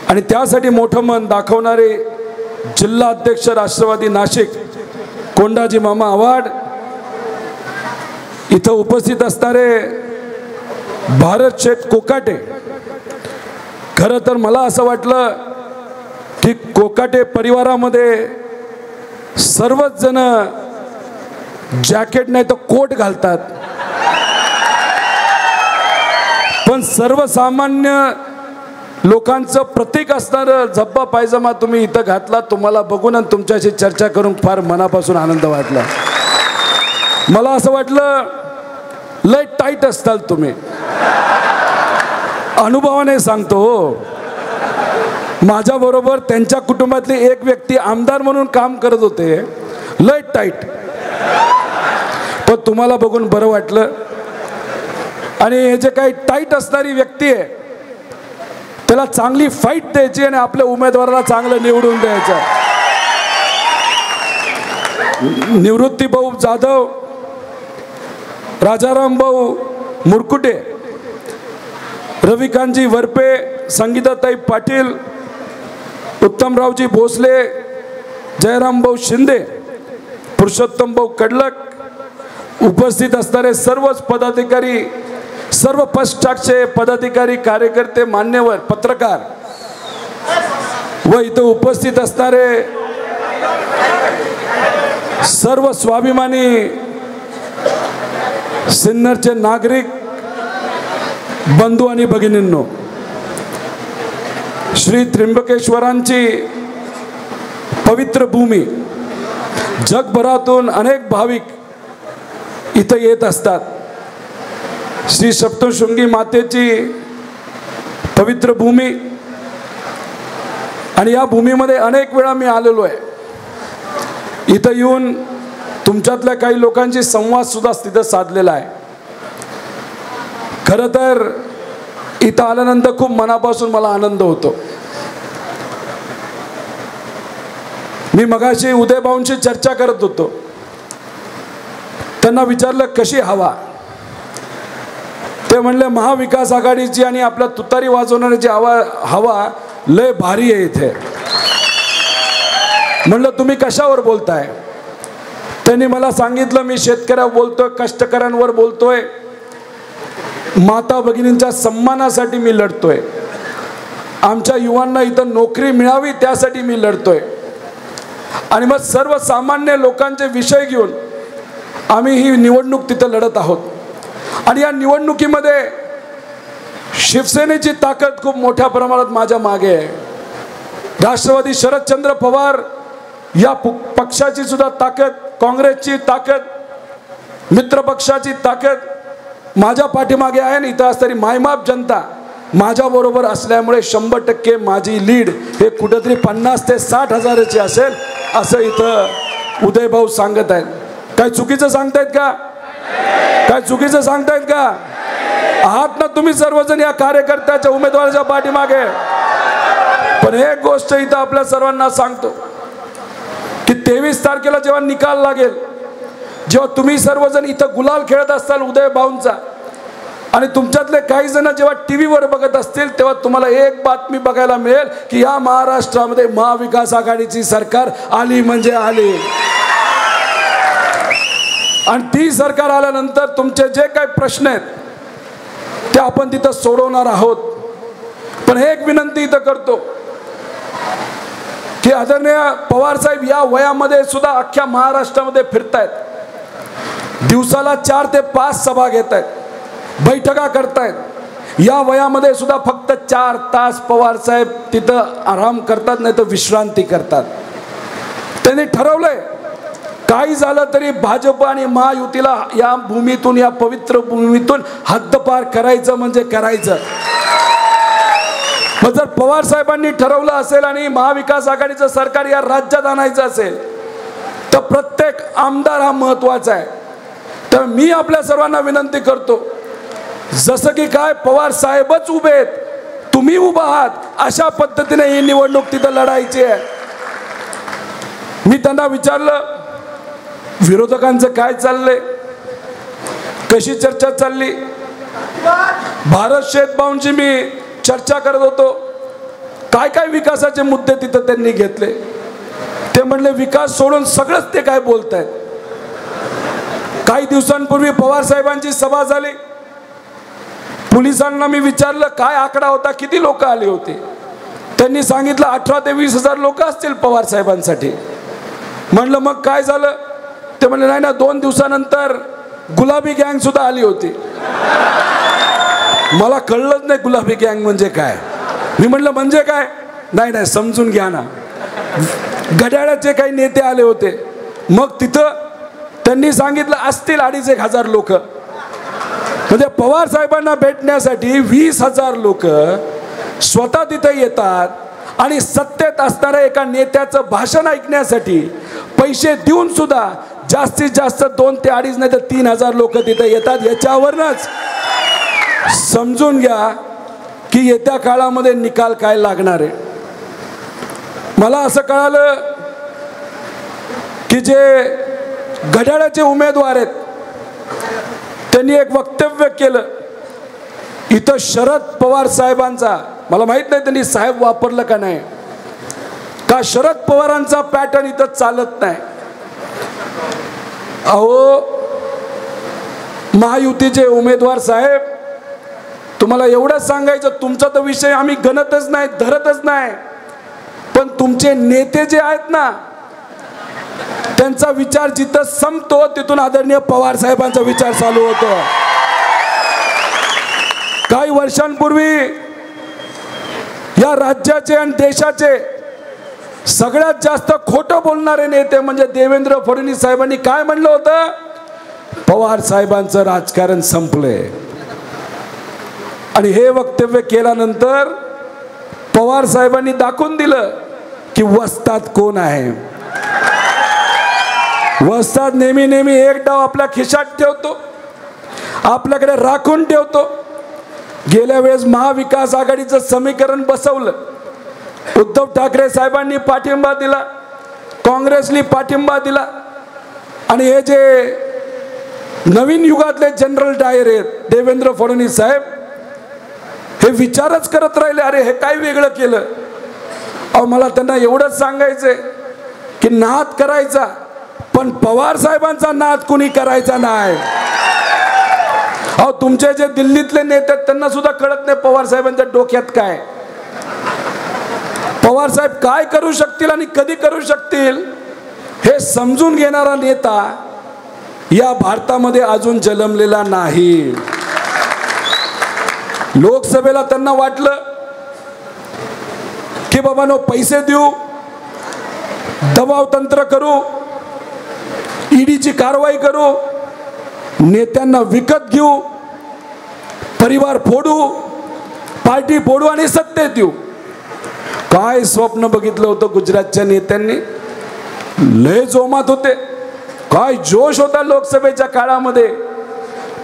आणि त्यासाठी मोठं मन दाखवणारे जिल्हा अध्यक्ष राष्ट्रवादी नाशिक कोंडाजी मामा आव्हाड, इथं उपस्थित असणारे भारत शेठ कोकाटे. खरं तर मला असं वाटलं की कोकाटे परिवारामध्ये सर्वच जण जॅकेट नाही तर कोट घालतात, पण सर्वसामान्य लोकांचं प्रतीक असणारं झब्बा पायजमा तुम्ही इथं घातला. तुम्हाला बघून आणि तुमच्याशी चर्चा करून फार मनापासून आनंद वाटला. मला असं वाटलं लय टाईट असताल तुम्ही. अनुभवाने सांगतो हो, माझ्याबरोबर त्यांच्या कुटुंबातली एक व्यक्ती आमदार म्हणून काम करत होते, लय टाईट, पण तुम्हाला बघून बरं वाटलं. आणि हे जे काही टाईट असणारी व्यक्ती आहे त्याला चांगली फाईट द्यायची आणि आपल्या उमेदवाराला चांगलं निवडून द्यायचं. निवृत्ती भाऊ जाधव, राजाराम भाऊ मुरकुटे, रविकांतजी वरपे, संगीताताई पाटील, उत्तमरावजी भोसले, जयराम भाऊ शिंदे, पुरुषोत्तम भाऊ कडलक, उपस्थित असणारे सर्वच पदाधिकारी, सर्व पक्षाचे पदाधिकारी, कार्यकर्ते, मान्यवर, पत्रकार व इथं उपस्थित असणारे सर्व स्वाभिमानी सिन्नरचे नागरिक बंधू आणि भगिनींनो, श्री त्र्यंबकेश्वरांची पवित्र भूमी, जगभरातून अनेक भाविक इथं येत असतात. श्री सप्तशृंगी मातेची पवित्र भूमी, आणि या भूमीमध्ये अनेक वेळा मी आलेलो आहे. इथं येऊन तुमच्यातल्या काही लोकांशी संवाद सुद्धा तिथं साधलेला आहे. खरं तर इथं आल्यानंतर खूप मनापासून मला आनंद होतो. मी मगाशी उदयभाऊंशी चर्चा करत होतो. त्यांना विचारलं कशी हवा. ते म्हणले महाविकास आघाडीची आणि आपल्या तुतारी वाजवणाऱ्याची हवा लय भारी आहे इथे. म्हणलं तुम्ही कशावर बोलताय. त्यांनी मला सांगितलं मी शेतकऱ्यावर बोलतोय, कष्टकऱ्यांवर बोलतोय, माता भगिनींच्या सन्मानासाठी मी लढतोय, आमच्या युवांना इथं नोकरी मिळावी त्यासाठी मी लढतोय. आणि मग सर्वसामान्य लोकांचे विषय घेऊन आम्ही ही निवडणूक तिथं लढत आहोत. आणि या निवडणुकीमध्ये शिवसेनेची ताकद खूप मोठ्या प्रमाणात माझ्या मागे आहे. राष्ट्रवादी शरदचंद्र पवार या पक्षाची सुद्धा ताकद, काँग्रेसची ताकद, मित्र पक्षाची ताकद माझ्या पाठीमागे आहे. आणि इथं असणारी मायमाप जनता माझ्याबरोबर असल्यामुळे 100% माझी लीड हे कुठेतरी 50 ते 60 हजाराची असेल असं इथं उदयभाऊ सांगत आहेत. काय चुकीचं सांगतायत का. काय चुकीचं सांगतायत का. आहात ना तुम्ही सर्वजण या कार्यकर्त्याच्या उमेदवाराच्या पाठीमागे. पण एक गोष्ट इथं आपल्या सर्वांना सांगतो की 23 तारखेला जेव्हा निकाल लागेल, जेव्हा तुम्ही सर्वजण इथं गुलाल खेळत असाल उदयभाऊंचा, आणि तुमच्यातले काही जण जेव्हा टीव्हीवर बघत असतील, तेव्हा तुम्हाला एक बातमी बघायला मिळेल की या महाराष्ट्रामध्ये महाविकास आघाडीची सरकार आली म्हणजे आली. आणि ती सरकार आल्यानंतर तुमचे जे काही प्रश्न आहेत ते आपण तिथं सोडवणार आहोत. पण एक विनंती इथं करतो की आदरणीय पवार साहेब या वयामध्ये सुद्धा अख्ख्या महाराष्ट्रामध्ये फिरतायत. दिवसाला 4 ते 5 सभा घेत आहेत, बैठका करतायत. या वयामध्ये सुद्धा फक्त 4 तास पवार साहेब तिथं आराम करतात, नाही तर विश्रांती करतात. त्यांनी ठरवलंय काही झालं तरी भाजप आणि महायुतीला या भूमीतून, या पवित्र भूमीतून हद्दपार करायचं म्हणजे करायचं. मग जर पवार साहेबांनी ठरवलं असेल आणि महाविकास आघाडीचं सरकार या राज्यात आणायचं असेल तर प्रत्येक आमदार हा महत्वाचा आहे. तर मी आपल्या सर्वांना विनंती करतो, जसं की काय पवार साहेबच उभे आहेत, तुम्ही उभा आहात, अशा पद्धतीने ही निवडणूक तिथं लढायची आहे. मी त्यांना विचारलं विरोधकांचं काय चाललंय, कशी चर्चा चालली. भारत शेतभाऊंची मी चर्चा करत होतो, काय काय विकासाचे मुद्दे तिथं त्यांनी घेतले. ते म्हणले विकास सोडून सगळंच ते काय बोलतायत. काही दिवसांपूर्वी पवार साहेबांची सभा झाली. पोलिसांना मी विचारलं काय आकडा होता, किती लोक आले होते. त्यांनी सांगितलं 18 ते 20 हजार लोक असतील पवार साहेबांसाठी. म्हणलं मग काय झालं. ते म्हणले नाही ना, 2 दिवसानंतर गुलाबी गँग सुद्धा आली होती. मला कळलंच नाही गुलाबी गँग म्हणजे काय. मी म्हणलं म्हणजे काय. नाही नाही समजून घ्या ना. घड्याळाचे काही नेते आले होते. मग तिथं त्यांनी सांगितलं असतील 2,500 हजार लोक. म्हणजे पवार साहेबांना भेटण्यासाठी 20,000 लोक स्वतः तिथे येतात आणि सत्तेत असणाऱ्या एका नेत्याचं भाषण ऐकण्यासाठी पैसे देऊन सुद्धा जास्तीत जास्त 2 ते 2.5 नाही तर 3,000 लोक तिथे येतात. याच्यावरच समजून घ्या की येत्या काळामध्ये निकाल काय लागणार आहे. मला असं कळालं की जे घड्याळाचे उमेदवार आहेत त्यांनी एक वक्तव्य केलं इथं शरद पवार साहेबांचा, मला माहित नाही त्यांनी साहेब वापरलं का नाही, का शरद पवारांचा पॅटर्न इथं चालत नाही. अहो महायुतीचे उमेदवार साहेब, तुम्हाला एवढंच सांगायचं, तुमचा तर विषय आम्ही गणतच नाही, धरतच नाही, पण तुमचे नेते जे आहेत ना त्यांचा विचार जिथं संपतो तिथून आदरणीय पवार साहेबांचा विचार चालू होतो. काही वर्षांपूर्वी या राज्याचे आणि देशाचे सगळ्यात जास्त खोटं बोलणारे नेते म्हणजे देवेंद्र फडणवीस साहेबांनी काय म्हणलं होतं, पवार साहेबांचं राजकारण संपलंय. आणि हे वक्तव्य केल्यानंतर पवार साहेबांनी दाखवून दिलं की वस्ताद कोण आहे. वस्ताद नेहमी नेहमी एक डाव आपल्या खिशात ठेवतो, आपल्याकडे राखून ठेवतो. गेल्या वेळेस महाविकास आघाडीचं समीकरण बसवलं, उद्धव ठाकरे साहेबांनी पाठिंबा दिला, काँग्रेसनी पाठिंबा दिला, आणि हे जे नवीन युगातले जनरल डायर आहेत देवेंद्र फडणवीस साहेब, हे विचारच करत राहिले, अरे हे काय वेगळं केलं. अहो मला त्यांना एवढंच सांगायचंय की नाद करायचा, पण पवार साहेबांचा नाद कुणी करायचा नाही. अहो तुमचे जे दिल्लीतले नेते त्यांना सुद्धा कळत नाही पवार साहेबांच्या डोक्यात काय, पवार साहेब काय करू शकतील आणि कधी करू शकतील हे समजून घेणारा नेता या भारतामध्ये अजून जन्मलेला नाही. लोकसभेला त्यांना वाटलं की बाबांनो पैसे देऊ, दबाव तंत्र करू, ईडीची कारवाई करू, नेत्यांना विकत घेऊ, परिवार फोडू, पार्टी फोडू आणि सत्तेत येऊ. काय स्वप्न बघितलं होतं गुजरातच्या नेत्यांनी. लय जोमात होते, काय जोश होता लोकसभेच्या काळामध्ये,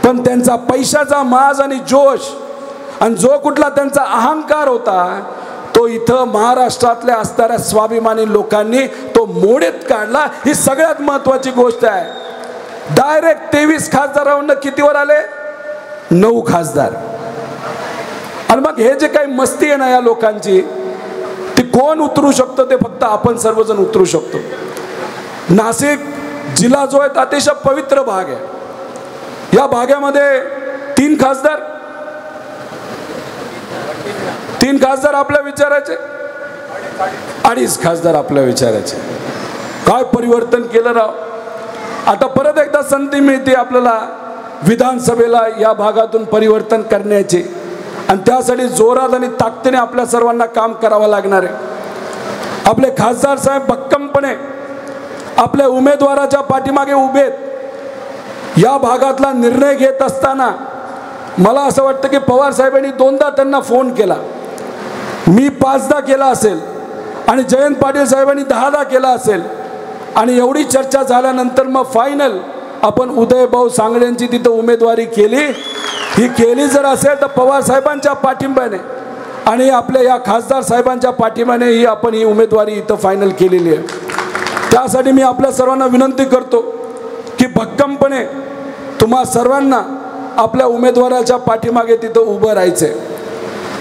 पण त्यांचा पैशाचा माज आणि जोश आणि जो कुठला त्यांचा अहंकार होता तो इथं महाराष्ट्रातल्या असणाऱ्या स्वाभिमानी लोकांनी तो मोडीत काढला. ही सगळ्यात महत्वाची गोष्ट आहे. डायरेक्ट 23 खासदारांना कितीवर आले? 9 खासदार. आणि मग हे जे काही मस्ती आहे ना या लोकांची, ती कोण उतरू शकतो? ते फक्त आपण सर्वजण उतरू शकतो. नाशिक जिल्हा जो आहे अतिशय पवित्र भाग आहे. या भागामध्ये 3 खासदार आपल्या विचाराचे, 2.5 खासदार आपल्या विचाराचे. काय परिवर्तन केलं राव. आता परत एकदा संधी मिळते आपल्याला विधानसभेला या भागातून परिवर्तन करण्याचे, आणि त्यासाठी जोरात आणि ताकदीने आपल्या सर्वांना काम करावं लागणार आहे. आपले खासदार साहेब भक्कमपणे आपल्या उमेदवाराच्या पाठीमागे उभेत. या भागातला निर्णय घेत असताना मला असं वाटतं की पवार साहेबांनी 2दा त्यांना फोन केला, मी 5दा केला असेल, आणि जयंत पाटील साहेबांनी 10दा केला असेल. आणि एवढी चर्चा झाल्यानंतर मग फायनल आपण उदयभाऊ सांगळेंची तिथं उमेदवारी केली. ही केली जर असेल तर पवार साहेबांच्या पाठिंब्याने आणि आपल्या या खासदार साहेबांच्या पाठिंब्याने ही आपण ही उमेदवारी इथं फायनल केलेली आहे. त्यासाठी मी आपल्या सर्वांना विनंती करतो की भक्कमपणे तुम्हा सर्वांना आपल्या उमेदवाराच्या पाठीमागे तिथं उभं राहायचंय.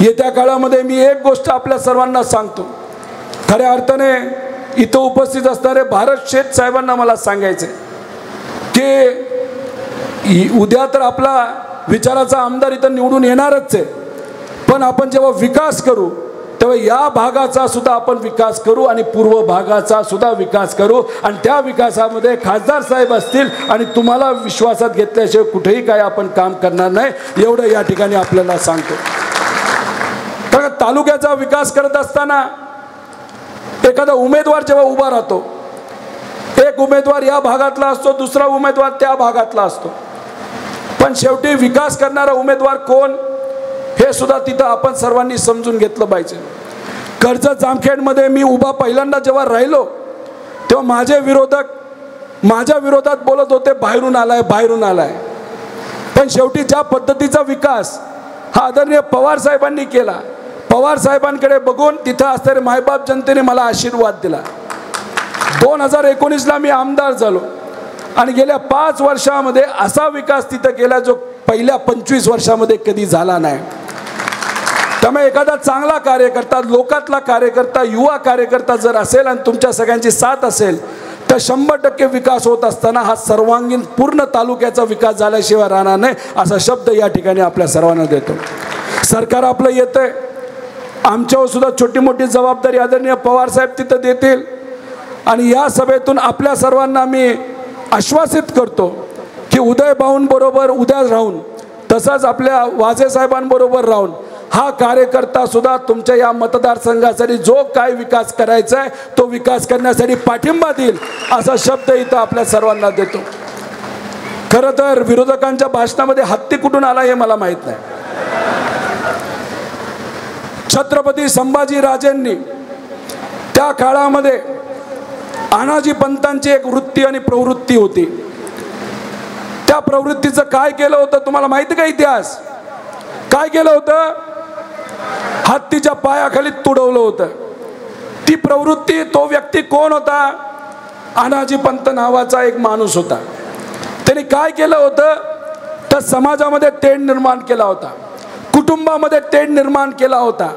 येत्या काळामध्ये मी एक गोष्ट आपल्या सर्वांना सांगतो, खऱ्या अर्थाने इथं उपस्थित असणारे भारत शेठ साहेबांना मला सांगायचंय की उद्या तर आपला विचाराचा आमदार इथं निवडून येणारच आहे, पण आपण जेव्हा विकास करू तेव्हा या भागाचा सुद्धा आपण विकास करू आणि पूर्व भागाचा सुद्धा विकास करू. आणि त्या विकासामध्ये खासदार साहेब असतील आणि तुम्हाला विश्वासात घेतल्याशिवाय कुठेही काय आपण काम करणार नाही, एवढं या ठिकाणी आपल्याला सांगतो. कारण तालुक्याचा विकास करत असताना एखादा उमेदवार जेव्हा उभा राहतो, एक उमेदवार या भागातला असतो, दुसरा उमेदवार त्या भागातला असतो, पण शेवटी विकास करणारा उमेदवार कोण हे सुद्धा तिथं आपण सर्वांनी समजून घेतलं पाहिजे. कर्जत जामखेडमध्ये मी उभा पहिल्यांदा जेव्हा राहिलो तेव्हा माझे विरोधक माझ्या विरोधात बोलत होते, बाहेरून आलाय. पण शेवटी ज्या पद्धतीचा विकास हा आदरणीय पवार साहेबांनी केला, पवार साहेबांकडे बघून तिथं असणारे मायबाप जनतेने मला आशीर्वाद दिला. 2019ला मी आमदार झालो आणि गेल्या 5 वर्षामध्ये असा विकास तिथं केला जो पहिल्या 25 वर्षामध्ये कधी झाला नाही. त्यामुळे एखादा चांगला कार्यकर्ता, लोकातला कार्यकर्ता, युवा कार्यकर्ता जर असेल आणि तुमच्या सगळ्यांची साथ असेल तर 100% विकास होत असताना हा सर्वांगीण पूर्ण तालुक्याचा विकास झाल्याशिवाय राहणार नाही, असा शब्द या ठिकाणी आपल्या सर्वांना देतो. सरकार आपलं येतंय, आमच्यावर सुद्धा छोटी मोठी जबाबदारी आदरणीय पवार साहेब तिथं देतील. आणि या सभेतून आपल्या सर्वांना मी आश्वासित करतो की उदयभाऊंबरोबर उद्या राहून, तसंच आपल्या वाजे साहेबांबरोबर राहून हा कार्यकर्ता सुद्धा तुमच्या या मतदारसंघासाठी जो काय विकास करायचा आहे तो विकास करण्यासाठी पाठिंबा देईल, असा शब्द इथं आपल्या सर्वांना देतो. खरं तर विरोधकांच्या भाषणामध्ये हत्ती कुठून आला हे मला माहीत नाही. छत्रपती संभाजीराजेंनी त्या काळामध्ये आनाजी पंतांची एक वृत्ती आणि प्रवृत्ती होती. त्या प्रवृत्तीचं काय केलं होतं तुम्हाला माहिती का? इतिहास काय केलं होतं? हत्तीच्या पायाखाली तुडवलं होतं. ती प्रवृत्ती, तो व्यक्ती कोण होता? आनाजी पंत नावाचा एक माणूस होता. त्याने काय केलं होतं? तर समाजामध्ये तेढ निर्माण केला होता, कुटुंबामध्ये तेढ निर्माण केला होता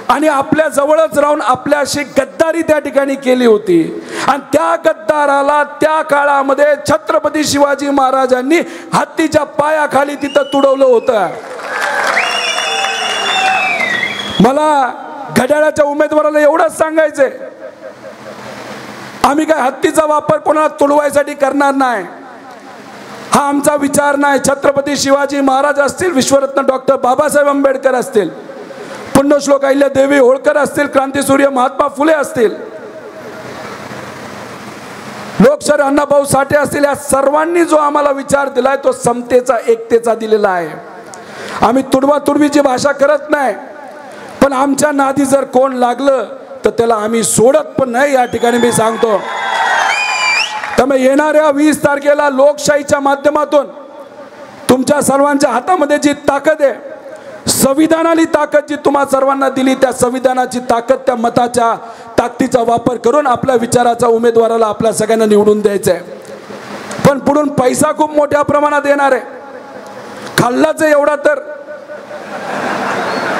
आणि आपल्या जवळच राहून आपल्याशी गद्दारी त्या ठिकाणी केली होती. आणि त्या गद्दाराला त्या काळामध्ये छत्रपती शिवाजी महाराजांनी हत्तीच्या पायाखाली तिथं तुडवलं होतं. मला घड्याळाच्या उमेदवाराला एवढंच सांगायचंय, आम्ही काय हत्तीचा वापर कोणाला तुडवायसाठी करणार नाही. हा आमचा विचार नाही. छत्रपती शिवाजी महाराज असतील, विश्वरत्न डॉक्टर बाबासाहेब आंबेडकर असतील, पुण्यश्लोक अहिल्यादेवी होळकर असतील, क्रांतीसूर्य महात्मा फुले असतील, लोकशाहीर अण्णाभाऊ साठे असतील, या सर्वांनी जो आम्हाला विचार दिलाय तो समतेचा, एकतेचा दिलेला आहे. आम्ही तुडवा तुडवीची भाषा करत नाही, पण आमच्या नादी जर कोण लागलं तर त्याला आम्ही सोडत पण नाही. या ठिकाणी मी सांगतो. त्यामुळे येणाऱ्या 20 तारखेला लोकशाहीच्या माध्यमातून तुमच्या सर्वांच्या हातामध्ये जी ताकद आहे, संविधानाली ताकद जी तुम्हा सर्वांना दिली, त्या संविधानाची ताकद, त्या मताच्या ताकदीचा वापर करून आपल्या विचाराचा उमेदवाराला आपल्या सगळ्यांना निवडून द्यायचं आहे. पण पुढून पैसा खूप मोठ्या प्रमाणात येणार आहे. खाल्लाच एवढा तर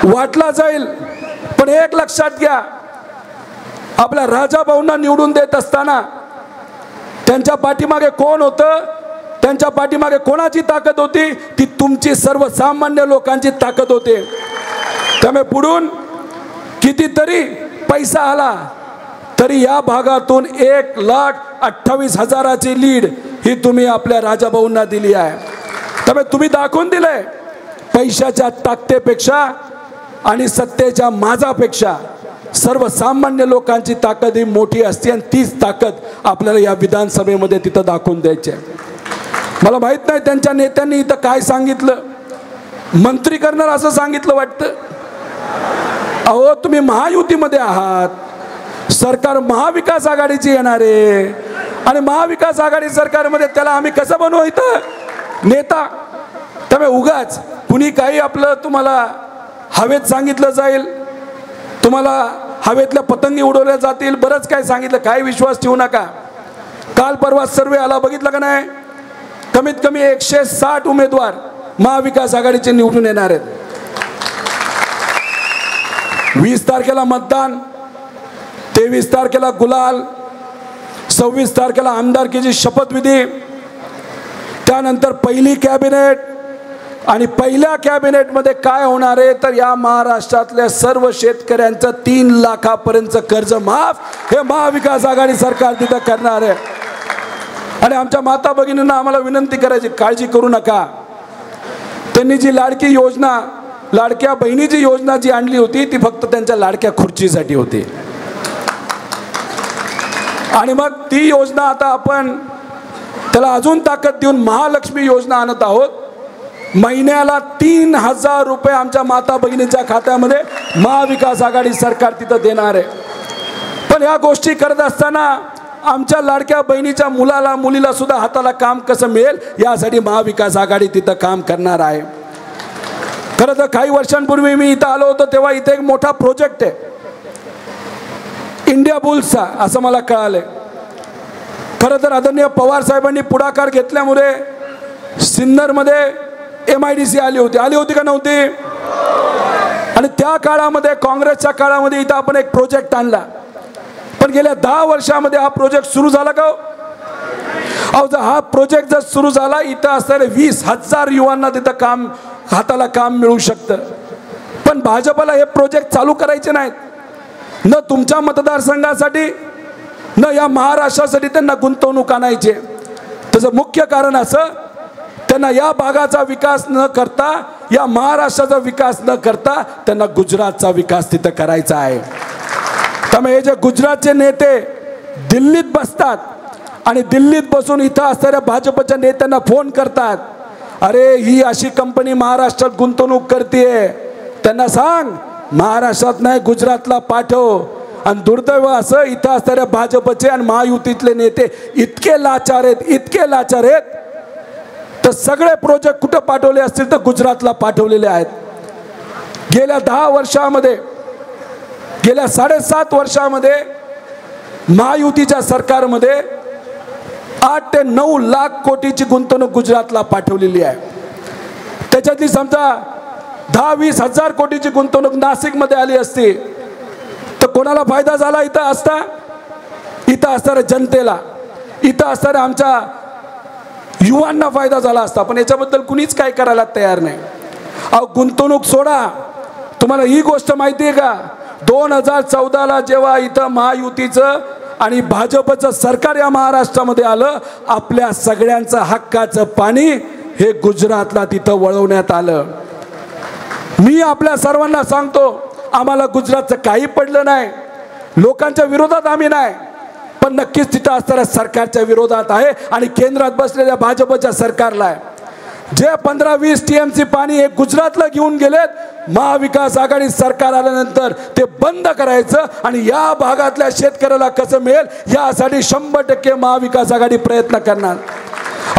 वाटला जाईल. पण एक लक्षात घ्या, आपल्या राजाभाऊंना निवडून देत असताना त्यांच्या पाठीमागे कोण होतं? त्यांच्या पाठीमागे कोणाची ताकद होती? ती तुमची सर्वसामान्य लोकांची ताकद होती. त्यामुळे पुढून कितीतरी पैसा आला तरी या भागातून 1,28,000ची लीड ही तुम्ही आपल्या राजाभाऊंना दिली आहे. त्यामुळे तुम्ही दाखवून दिलंय पैशाच्या ताकदीपेक्षा आणि सत्तेच्या माजापेक्षा सर्वसामान्य लोकांची ताकद ही मोठी असते आणि तीच ताकद आपल्याला या विधानसभेमध्ये तिथं दाखवून द्यायची आहे. मला माहित नाही त्यांच्या नेत्यांनी इथं काय सांगितलं. मंत्री करणार असं सांगितलं वाटतं. अहो, तुम्ही महायुतीमध्ये आहात, सरकार महाविकास आघाडीची येणार आहे आणि महाविकास आघाडी सरकारमध्ये त्याला आम्ही कसं बनवू इथं नेता? त्यामुळे उगाच कुणी काही आपलं तुम्हाला हवेत सांगितलं जाईल, तुम्हाला हवेतल्या पतंगी उडवल्या जातील, बरंच काय सांगितलं. काही विश्वास ठेवू नका. काल परवा सर्वे आला, बघितलं का नाही? कमीत कमी 160 उमेदवार महाविकास आघाडीचे निवडून येणार आहेत. 20 तारखेला मतदान, 23 तारखेला गुलाल, 26 तारखेला आमदारकीची शपथविधी, त्यानंतर पहिली कॅबिनेट. आणि पहिल्या कॅबिनेटमध्ये काय होणार आहे तर या महाराष्ट्रातल्या सर्व शेतकऱ्यांचं 3 लाखापर्यंत कर्ज माफ हे महाविकास आघाडी सरकार तिथं करणार आहे. आणि आमच्या माता भगिनींना आम्हाला विनंती करायची, काळजी करू नका. त्यांनी जी लाडकी योजना, लाडक्या बहिणीची योजना जी आणली होती ती फक्त त्यांच्या लाडक्या खुर्चीसाठी होती. आणि मग ती योजना आता आपण त्याला अजून ताकद देऊन महालक्ष्मी योजना आणत आहोत. महिन्याला 3,000 रुपये आमच्या माता भगिनींच्या खात्यामध्ये महाविकास आघाडी सरकार तिथं देणार आहे. पण या गोष्टी करत असताना आमच्या लाडक्या बहिणीच्या मुलाला मुलीला सुद्धा हाताला काम कसं मिळेल यासाठी महाविकास आघाडी तिथं काम करणार आहे. खरं तर काही वर्षांपूर्वी मी इथं आलो होतो तेव्हा इथे एक मोठा प्रोजेक्ट आहे इंडिया बुल्सचा, असं मला कळालंय. खरं तर आदरणीय पवार साहेबांनी पुढाकार घेतल्यामुळे सिन्नरमध्ये MIDC आली होती का नव्हती? आणि त्या काळामध्ये, काँग्रेसच्या काळामध्ये इथं आपण एक प्रोजेक्ट आणला. पण गेल्या 10 वर्षामध्ये हा प्रोजेक्ट सुरू झाला का? अहो, जर हा प्रोजेक्ट जर सुरू झाला, इथं असणारे 20,000 युवांना तिथं काम, हाताला काम मिळू शकतं. पण भाजपला हे प्रोजेक्ट चालू करायचे नाहीत. न तुमच्या मतदारसंघासाठी न या महाराष्ट्रासाठी त्यांना गुंतवणूक आणायची. त्याचं मुख्य कारण असं, त्यांना या भागाचा विकास न करता, या महाराष्ट्राचा विकास न करता त्यांना गुजरातचा विकास तिथं करायचा आहे. त्यामुळे हे जे गुजरातचे नेते दिल्लीत बसतात आणि दिल्लीत बसून इथं असणाऱ्या भाजपच्या नेत्यांना फोन करतात, अरे ही अशी कंपनी महाराष्ट्रात गुंतवणूक करते, त्यांना सांग महाराष्ट्रात नाही गुजरातला पाठव. आणि दुर्दैव असं इथं असणाऱ्या भाजपचे आणि महायुतीतले नेते इतके लाचार आहेत तर सगळे प्रोजेक्ट कुठं पाठवले असतील तर गुजरातला पाठवलेले आहेत. गेल्या 10 वर्षामध्ये, गेल्या 7.5 वर्षामध्ये महायुतीच्या सरकारमध्ये 8 ते 9 लाख कोटीची गुंतवणूक गुजरातला पाठवलेली आहे. त्याच्यातली समजा 10-20 हजार कोटीची गुंतवणूक नाशिकमध्ये आली असती तर कोणाला फायदा झाला? इथं असणाऱ्या जनतेला, इथं असणाऱ्या आमच्या युवांना फायदा झाला असता. पण याच्याबद्दल कुणीच काय करायला तयार नाही. अहो गुंतवणूक सोडा, तुम्हाला ही गोष्ट माहिती आहे का? 2014ला जेव्हा इथं महायुतीचं आणि भाजपचं सरकार या महाराष्ट्रामध्ये आलं, आपल्या सगळ्यांचं हक्काचं पाणी हे गुजरातला तिथं वळवण्यात आलं. मी आपल्या सर्वांना सांगतो, आम्हाला गुजरातचं काही पडलं नाही, लोकांच्या विरोधात आम्ही नाही, पण नक्कीच तिथं असणाऱ्या सरकारच्या विरोधात आहे आणि केंद्रात बसलेल्या भाजपच्या सरकारला आहे. जे 15-20 TMC पाणी हे गुजरातला घेऊन गेलेत, महाविकास आघाडी सरकार आल्यानंतर ते बंद करायचं आणि या भागातल्या शेतकऱ्याला कसं मिळेल यासाठी 100% महाविकास आघाडी प्रयत्न करणार.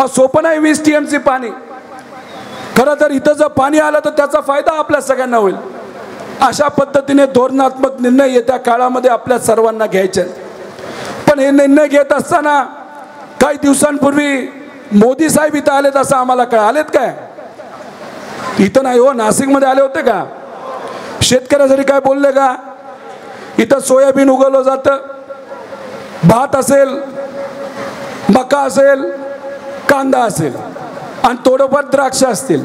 सोपं नाही 20 TMC पाणी. खरं तर इथं जर पाणी आलं तर त्याचा फायदा आपल्या सगळ्यांना होईल. अशा पद्धतीने धोरणात्मक निर्णय येत्या काळामध्ये आपल्या सर्वांना घ्यायचे. पण हे निर्णय घेत असताना काही दिवसांपूर्वी मोदी साहेब इथं आलेत असं आम्हाला आलेत काय? इथं नाही हो, नाशिकमध्ये आले होते का? शेतकऱ्यासाठी काय बोलले का? इथं सोयाबीन उगवलं जातं, भात असेल, मका असेल, कांदा असेल आणि थोडंफार द्राक्ष असतील.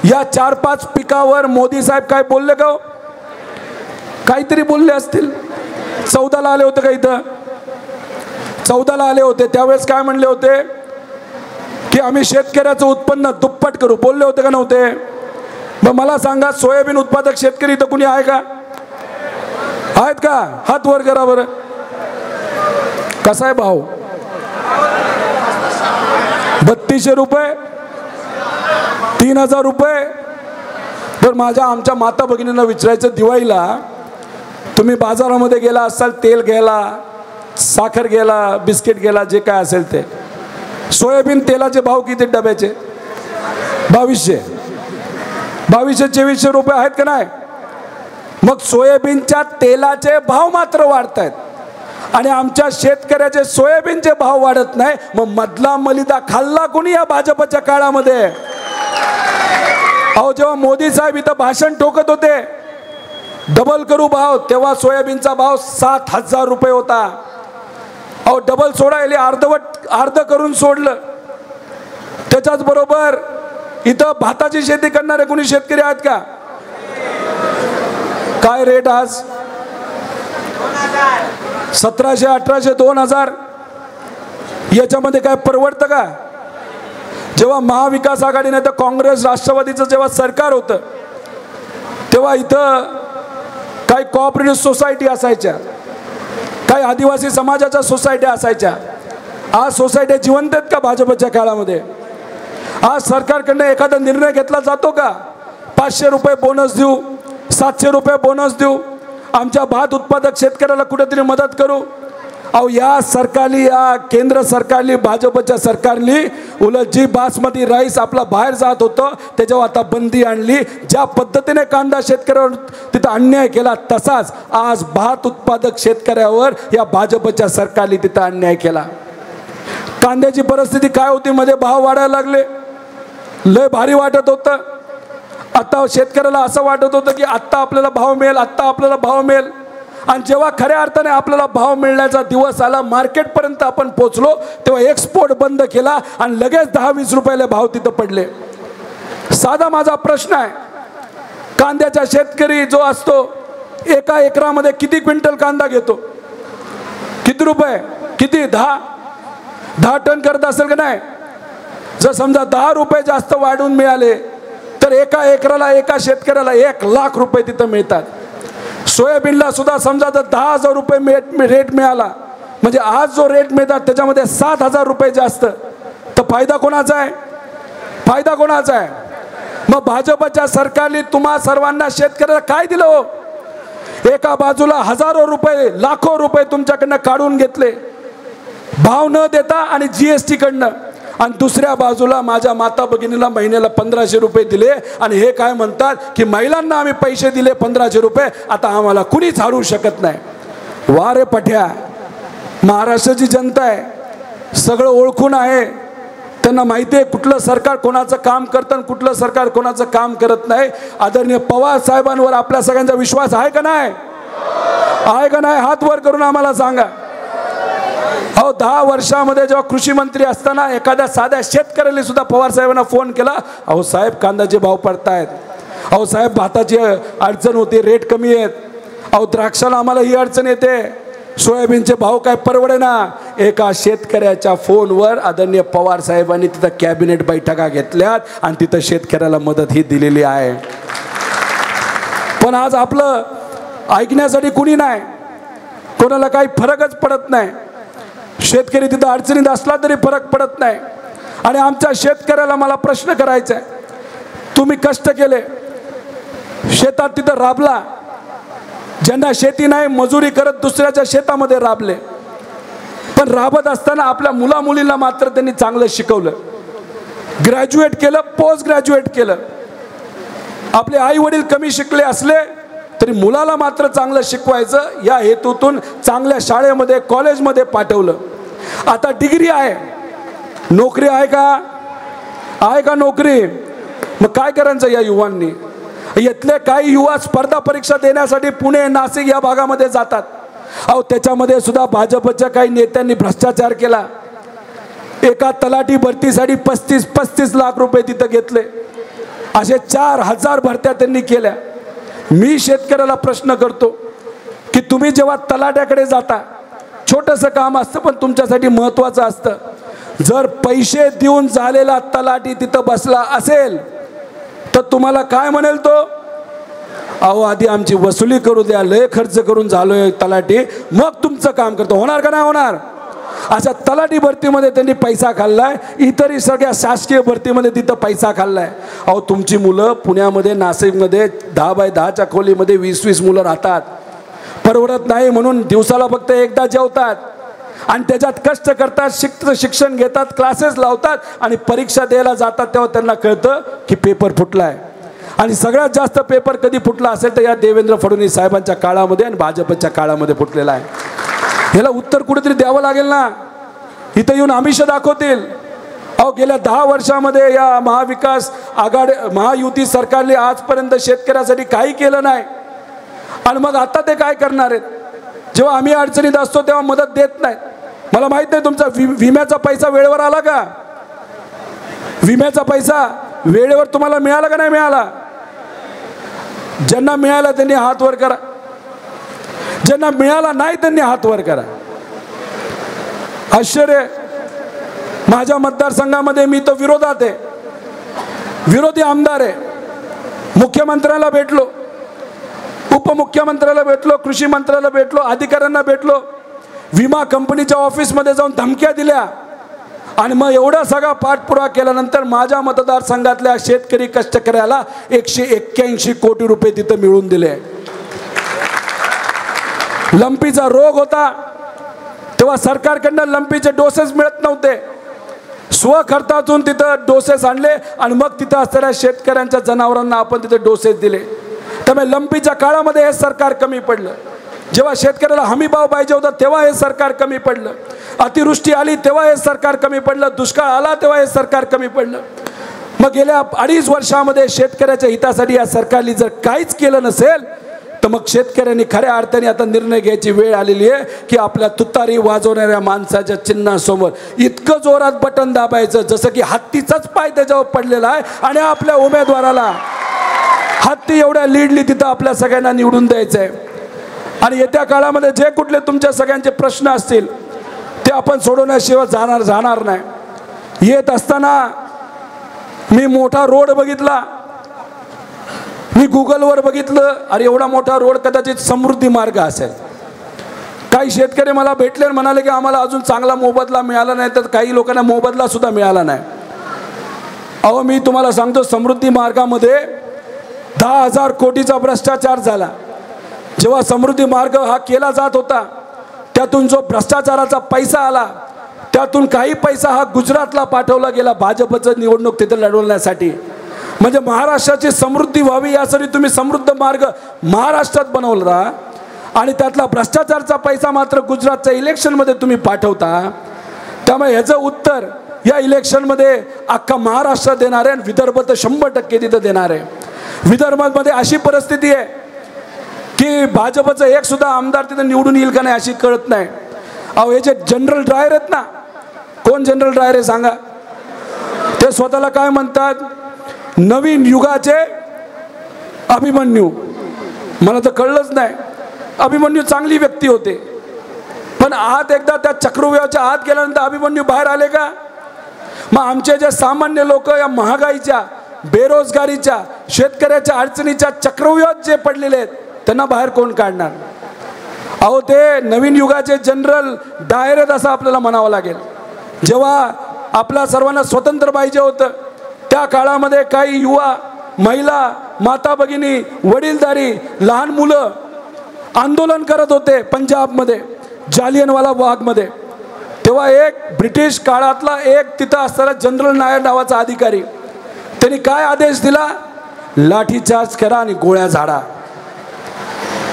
या 4-5 पिकावर मोदी साहेब काय बोलले का? काहीतरी बोलले असतील. 14ला आले होते का? इथं 14ला आले होते, त्यावेळेस काय म्हणले होते की आम्ही शेतकऱ्याचं उत्पन्न दुप्पट करू, बोलले होते का नव्हते? मग मला सांगा, सोयाबीन उत्पादक शेतकरी इथं कुणी आहे का? आहेत का? हात वर करा बरं. कसा आहे भाव? 3200 रुपये, 3000 रुपये. तर आमच्या माता भगिनींना विचारायचं, दिवाळीला तुम्ही बाजारामध्ये गेला असाल, तेल घ्यायला, साखर घ्यायला, बिस्किट घ्यायला, जे काय असेल ते, सोयाबीन तेलाचे भाव किती डब्याचे? 2200-2300 रुपये आहेत का नाही? मग सोयाबीनच्या तेलाचे भाव मात्र वाढत आहेत आणि आमच्या शेतकऱ्याचे सोयाबीनचे भाव वाढत नाही. मग मधला मलिदा खाल्ला कोणी या भाजपच्या काळामध्ये? अहो जेव्हा मोदी साहेब इथं भाषण ठोकत होते डबल करू भाव, तेव्हा सोयाबीनचा भाव 7000 रुपये होता. अहो डबल सोडायला अर्ध करून सोडलं. त्याच्याच बरोबर इथं भाताची शेती करणारे कोणी शेतकरी आहेत का? काय रेट आज? 1700, 1800, 2000. याच्यामध्ये काय परवडतं का? जेव्हा महाविकास आघाडी नाही तर काँग्रेस राष्ट्रवादीचं जेव्हा सरकार होतं तेव्हा इथं काही कोऑपरेटिव्ह सोसायटी असायच्या, काही आदिवासी समाजाच्या सोसायट्या असायच्या. आज सोसायट्या जिवंत आहेत का भाजपच्या काळामध्ये? आज सरकारकडनं एखादा निर्णय घेतला जातो का? 500 रुपये बोनस देऊ, 700 रुपये बोनस देऊ, आमच्या भात उत्पादक शेतकऱ्याला कुठेतरी मदत करू. अहो या सरकारली, या केंद्र सरकारली, भाजपच्या सरकारली उलट जी बासमती राईस आपला बाहेर जात होतं त्याच्यावर आता बंदी आणली. ज्या पद्धतीने कांदा शेतकऱ्यावर तिथं अन्याय केला तसाच आज भात उत्पादक शेतकऱ्यावर या भाजपच्या सरकारली तिथं अन्याय केला. कांद्याची परिस्थिती काय होती? मध्ये भाव वाढायला लागले, लय भारी वाटत होतं. आता शेतकऱ्याला असं वाटत होतं की आत्ता आपल्याला भाव मिळेल, आत्ता आपल्याला भाव मिळेल. आणि जेव्हा खऱ्या अर्थाने आपल्याला भाव मिळण्याचा दिवस आला, मार्केटपर्यंत आपण पोहोचलो, तेव्हा एक्सपोर्ट बंद केला आणि लगेच 10-20 रुपयाला भाव तिथं पडले. साधा माझा प्रश्न आहे, कांद्याचा शेतकरी जो असतो एका एकरामध्ये किती क्विंटल कांदा घेतो? किती रुपये? किती? 10 टन करत असेल का नाही? जर समजा 10 रुपये जास्त वाढून मिळाले तर एका एकराला, एका शेतकऱ्याला 1 लाख रुपये तिथं मिळतात. सोयाबीनला सुद्धा समजा जर 10,000 रुपये रेट मिळाला, म्हणजे आज जो रेट मिळतात त्याच्यामध्ये 7,000 रुपये जास्त, तर फायदा कोणाचा आहे? फायदा कोणाचा आहे? मग भाजपच्या सरकारने तुम्हा सर्वांना शेतकऱ्याला काय दिलं हो? एका बाजूला हजारो रुपये लाखो रुपये तुमच्याकडनं काढून घेतले भाव न देता आणि GST कडनं, आणि दुसऱ्या बाजूला माझ्या माता भगिनीला महिन्याला 1500 रुपये दिले आणि हे काय म्हणतात की महिलांना आम्ही पैसे दिले 1500 रुपये, आता आम्हाला कुणीच हारू शकत नाही. वा रे पठ्या, महाराष्ट्राची जनता आहे, सगळं ओळखून आहे, त्यांना माहिती आहे कुठलं सरकार कोणाचं काम करतं आणि कुठलं सरकार कोणाचं काम करत नाही. आदरणीय पवार साहेबांवर आपल्या सगळ्यांचा विश्वास आहे का नाही? आहे का नाही? हात वर करून आम्हाला सांगा. अहो 10 वर्षामध्ये जेव्हा कृषी मंत्री असताना एखाद्या साध्या शेतकऱ्याला सुद्धा पवार साहेबांना फोन केला, अहो साहेब कांद्याचे भाव पडतायत, अहो साहेब भाताची अडचण होती, रेट कमी आहेत, अहो द्राक्षाला आम्हाला ही अडचण येते, सोयाबीनचे भाव काय परवडे ना. एका शेतकऱ्याच्या फोनवर आदरणीय पवार साहेबांनी तिथं कॅबिनेट बैठका घेतल्यात आणि तिथं शेतकऱ्याला मदत ही दिलेली आहे. पण आज आपलं ऐकण्यासाठी कुणी नाही, कोणाला काही फरकच पडत नाही. शेतकरी तिथं अडचणीत असला तरी फरक पडत नाही. आणि आमच्या शेतकऱ्याला मला प्रश्न करायचा आहे, तुम्ही कष्ट केले, शेतात तिथं राबला, ज्यांना शेती नाही मजुरी करत दुसऱ्याच्या शेतामध्ये राबले, पण राबत असताना आपल्या मुला मुलींना मात्र त्यांनी चांगलं शिकवलं, ग्रॅज्युएट केलं, पोस्ट ग्रॅज्युएट केलं. आपले आई वडील कमी शिकले असले तरी मुलाला मात्र चांगलं शिकवायचं या हेतूतून चांगल्या शाळेमध्ये कॉलेजमध्ये पाठवलं. आता डिग्री आहे, नोकरी आहे का? आहे का नोकरी? मग काय करायचं या युवांनी? इथले काही युवा स्पर्धा परीक्षा देण्यासाठी पुणे नाशिक या भागामध्ये जातात. अहो त्याच्यामध्ये सुद्धा भाजपच्या काही नेत्यांनी भ्रष्टाचार केला. एका तलाठी भरतीसाठी 35 लाख रुपये तिथं घेतले. असे 4000 भरत्या त्यांनी केल्या. मी शेतकऱ्याला प्रश्न करतो की तुम्ही जेव्हा तलाट्याकडे जाता, छोटंसं काम असतं पण तुमच्यासाठी महत्त्वाचं असतं. जर पैसे देऊन झालेला तलाठी तिथं बसला असेल तर तुम्हाला काय म्हणेल तो? अहो आधी आमची वसुली करू द्या, लय खर्च करून झालोय तलाठी, मग तुमचं काम करतो. होणार का नाही होणार? अशा तलाठी भरतीमध्ये त्यांनी पैसा खाल्लाय, इतरही सगळ्या शासकीय भरतीमध्ये तिथं पैसा खाल्लाय. अहो तुमची मुलं पुण्यामध्ये नाशिकमध्ये 10x10च्या खोलीमध्ये 20-20 मुलं राहतात, परवडत नाही म्हणून दिवसाला फक्त एकदा जेवतात आणि त्याच्यात कष्ट करतात, शिक्षण घेतात, क्लासेस लावतात आणि परीक्षा द्यायला जातात तेव्हा त्यांना कळतं की पेपर फुटलाय. आणि सगळ्यात जास्त पेपर कधी फुटला असेल तर या देवेंद्र फडणवीस साहेबांच्या काळामध्ये आणि भाजपच्या काळामध्ये फुटलेला आहे. ह्याला उत्तर कुठेतरी द्यावं लागेल ना. इथं येऊन आमिष दाखवतील. अहो गेल्या 10 वर्षामध्ये या महाविकास आघाडी महायुती सरकारने आजपर्यंत शेतकऱ्यासाठी काही केलं नाही आणि मग आता ते काय करणार आहेत? जेव्हा आम्ही अडचणीत असतो तेव्हा मदत देत नाहीत. मला माहित नाही तुमचा विम्याचा पैसा वेळेवर आला का? विम्याचा पैसा वेळेवर तुम्हाला मिळाला का नाही मिळाला? ज्यांना मिळाला त्यांनी हात वर करा, ज्यांना मिळाला नाही त्यांनी हात वर करा. आश्चर्य, माझ्या मतदारसंघामध्ये मी तर विरोधात आहे, विरोधी आमदार आहे. मुख्यमंत्र्याला भेटलो, उपमुख्यमंत्र्याला भेटलो, कृषी मंत्र्याला भेटलो, अधिकाऱ्यांना भेटलो, विमा कंपनीच्या ऑफिसमध्ये जाऊन धमक्या दिल्या आणि मग एवढा सगळा पाठपुरावा केल्यानंतर माझ्या मतदारसंघातल्या शेतकरी कष्टकऱ्याला 181 कोटी रुपये तिथं मिळवून दिले. लंपीचा रोग होता तेव्हा सरकारकडनं लंपीचे डोसेस मिळत नव्हते, स्वखर्चातून तिथं डोसेस आणले आणि मग तिथं असणाऱ्या शेतकऱ्यांच्या जनावरांना आपण तिथे डोसेस दिले. त्यामुळे लंपीच्या काळामध्ये हे सरकार कमी पडलं. जेव्हा शेतकऱ्याला हमी भाव पाहिजे होता तेव्हा हे सरकार कमी पडलं. अतिवृष्टी आली तेव्हा हे सरकार कमी पडलं. दुष्काळ आला तेव्हा हे सरकार कमी पडलं. मग गेल्या 2.5 वर्षामध्ये शेतकऱ्याच्या हितासाठी या सरकारने जर काहीच केलं नसेल तर मग शेतकऱ्यांनी खऱ्या अर्थाने आता निर्णय घ्यायची वेळ आलेली आहे की आपल्या तुतारी वाजवणाऱ्या माणसाच्या चिन्हासमोर इतकं जोरात बटन दाबायचं जसं की हत्तीचाच पाय त्याच्यावर पडलेला आहे आणि आपल्या उमेदवाराला हत्ती एवढ्या लीडली तिथं आपल्या सगळ्यांना निवडून द्यायचं आहे. आणि येत्या काळामध्ये जे कुठले तुमच्या सगळ्यांचे प्रश्न असतील ते आपण सोडवण्याशिवाय जाणार नाही. येत असताना मी मोठा रोड बघितला, मी गुगलवर बघितलं, अरे एवढा मोठा रोड कदाचित समृद्धी मार्ग असेल. काही शेतकरी मला भेटले आणि म्हणाले की आम्हाला अजून चांगला मोबदला मिळाला नाही, तर काही लोकांना मोबदला सुद्धा मिळाला नाही. अहो मी तुम्हाला सांगतो, समृद्धी मार्गामध्ये 10,000 कोटीचा भ्रष्टाचार झाला. जेव्हा समृद्धी मार्ग हा केला जात होता, त्यातून जो भ्रष्टाचाराचा पैसा आला, त्यातून काही पैसा हा गुजरातला पाठवला गेला भाजपचं निवडणूक तिथे लढवण्यासाठी. म्हणजे महाराष्ट्राची समृद्धी व्हावी यासाठी तुम्ही समृद्ध मार्ग महाराष्ट्रात बनवला आणि त्यातला भ्रष्टाचारचा पैसा मात्र गुजरातच्या इलेक्शनमध्ये तुम्ही पाठवता. त्यामुळे ह्याचं उत्तर या इलेक्शनमध्ये अख्खा महाराष्ट्रात देणार आहे आणि विदर्भ तर 100% तिथं देणार आहे. विदर्भामध्ये अशी परिस्थिती आहे की भाजपचं एक सुद्धा आमदार तिथं निवडून येईल का नाही अशी कळत नाही. अहो हे जे जनरल ड्रायर आहेत ना, कोण जनरल ड्रायर आहे सांगा? ते स्वतःला काय म्हणतात? नवीन युगाचे अभिमन्यू. मला तर कळलंच नाही. अभिमन्यू चांगली व्यक्ती होते, पण आत एकदा त्या चक्रव्यूहाच्या आत गेल्यानंतर अभिमन्यू बाहेर आले का? मग आमचे जे सामान्य लोक या महागाईच्या, बेरोजगारीच्या, शेतकऱ्याच्या अडचणीच्या चक्रव्यूहात जे पडलेले आहेत त्यांना बाहेर कोण काढणार? अहो ते नवीन युगाचे जनरल डायर आहेत असं आपल्याला म्हणावं लागेल. जेव्हा आपल्या सर्वांना स्वतंत्र पाहिजे होतं त्या काळामध्ये काही युवा, महिला, माता भगिनी, वडीलधारी, लहान मुलं आंदोलन करत होते पंजाबमध्ये जालियनवाला बागमध्ये. तेव्हा एक ब्रिटिश काळातला एक तिथं असणारा जनरल नायर नावाचा अधिकारी, त्यांनी काय आदेश दिला? लाठीचार्ज करा आणि गोळ्या झाडा.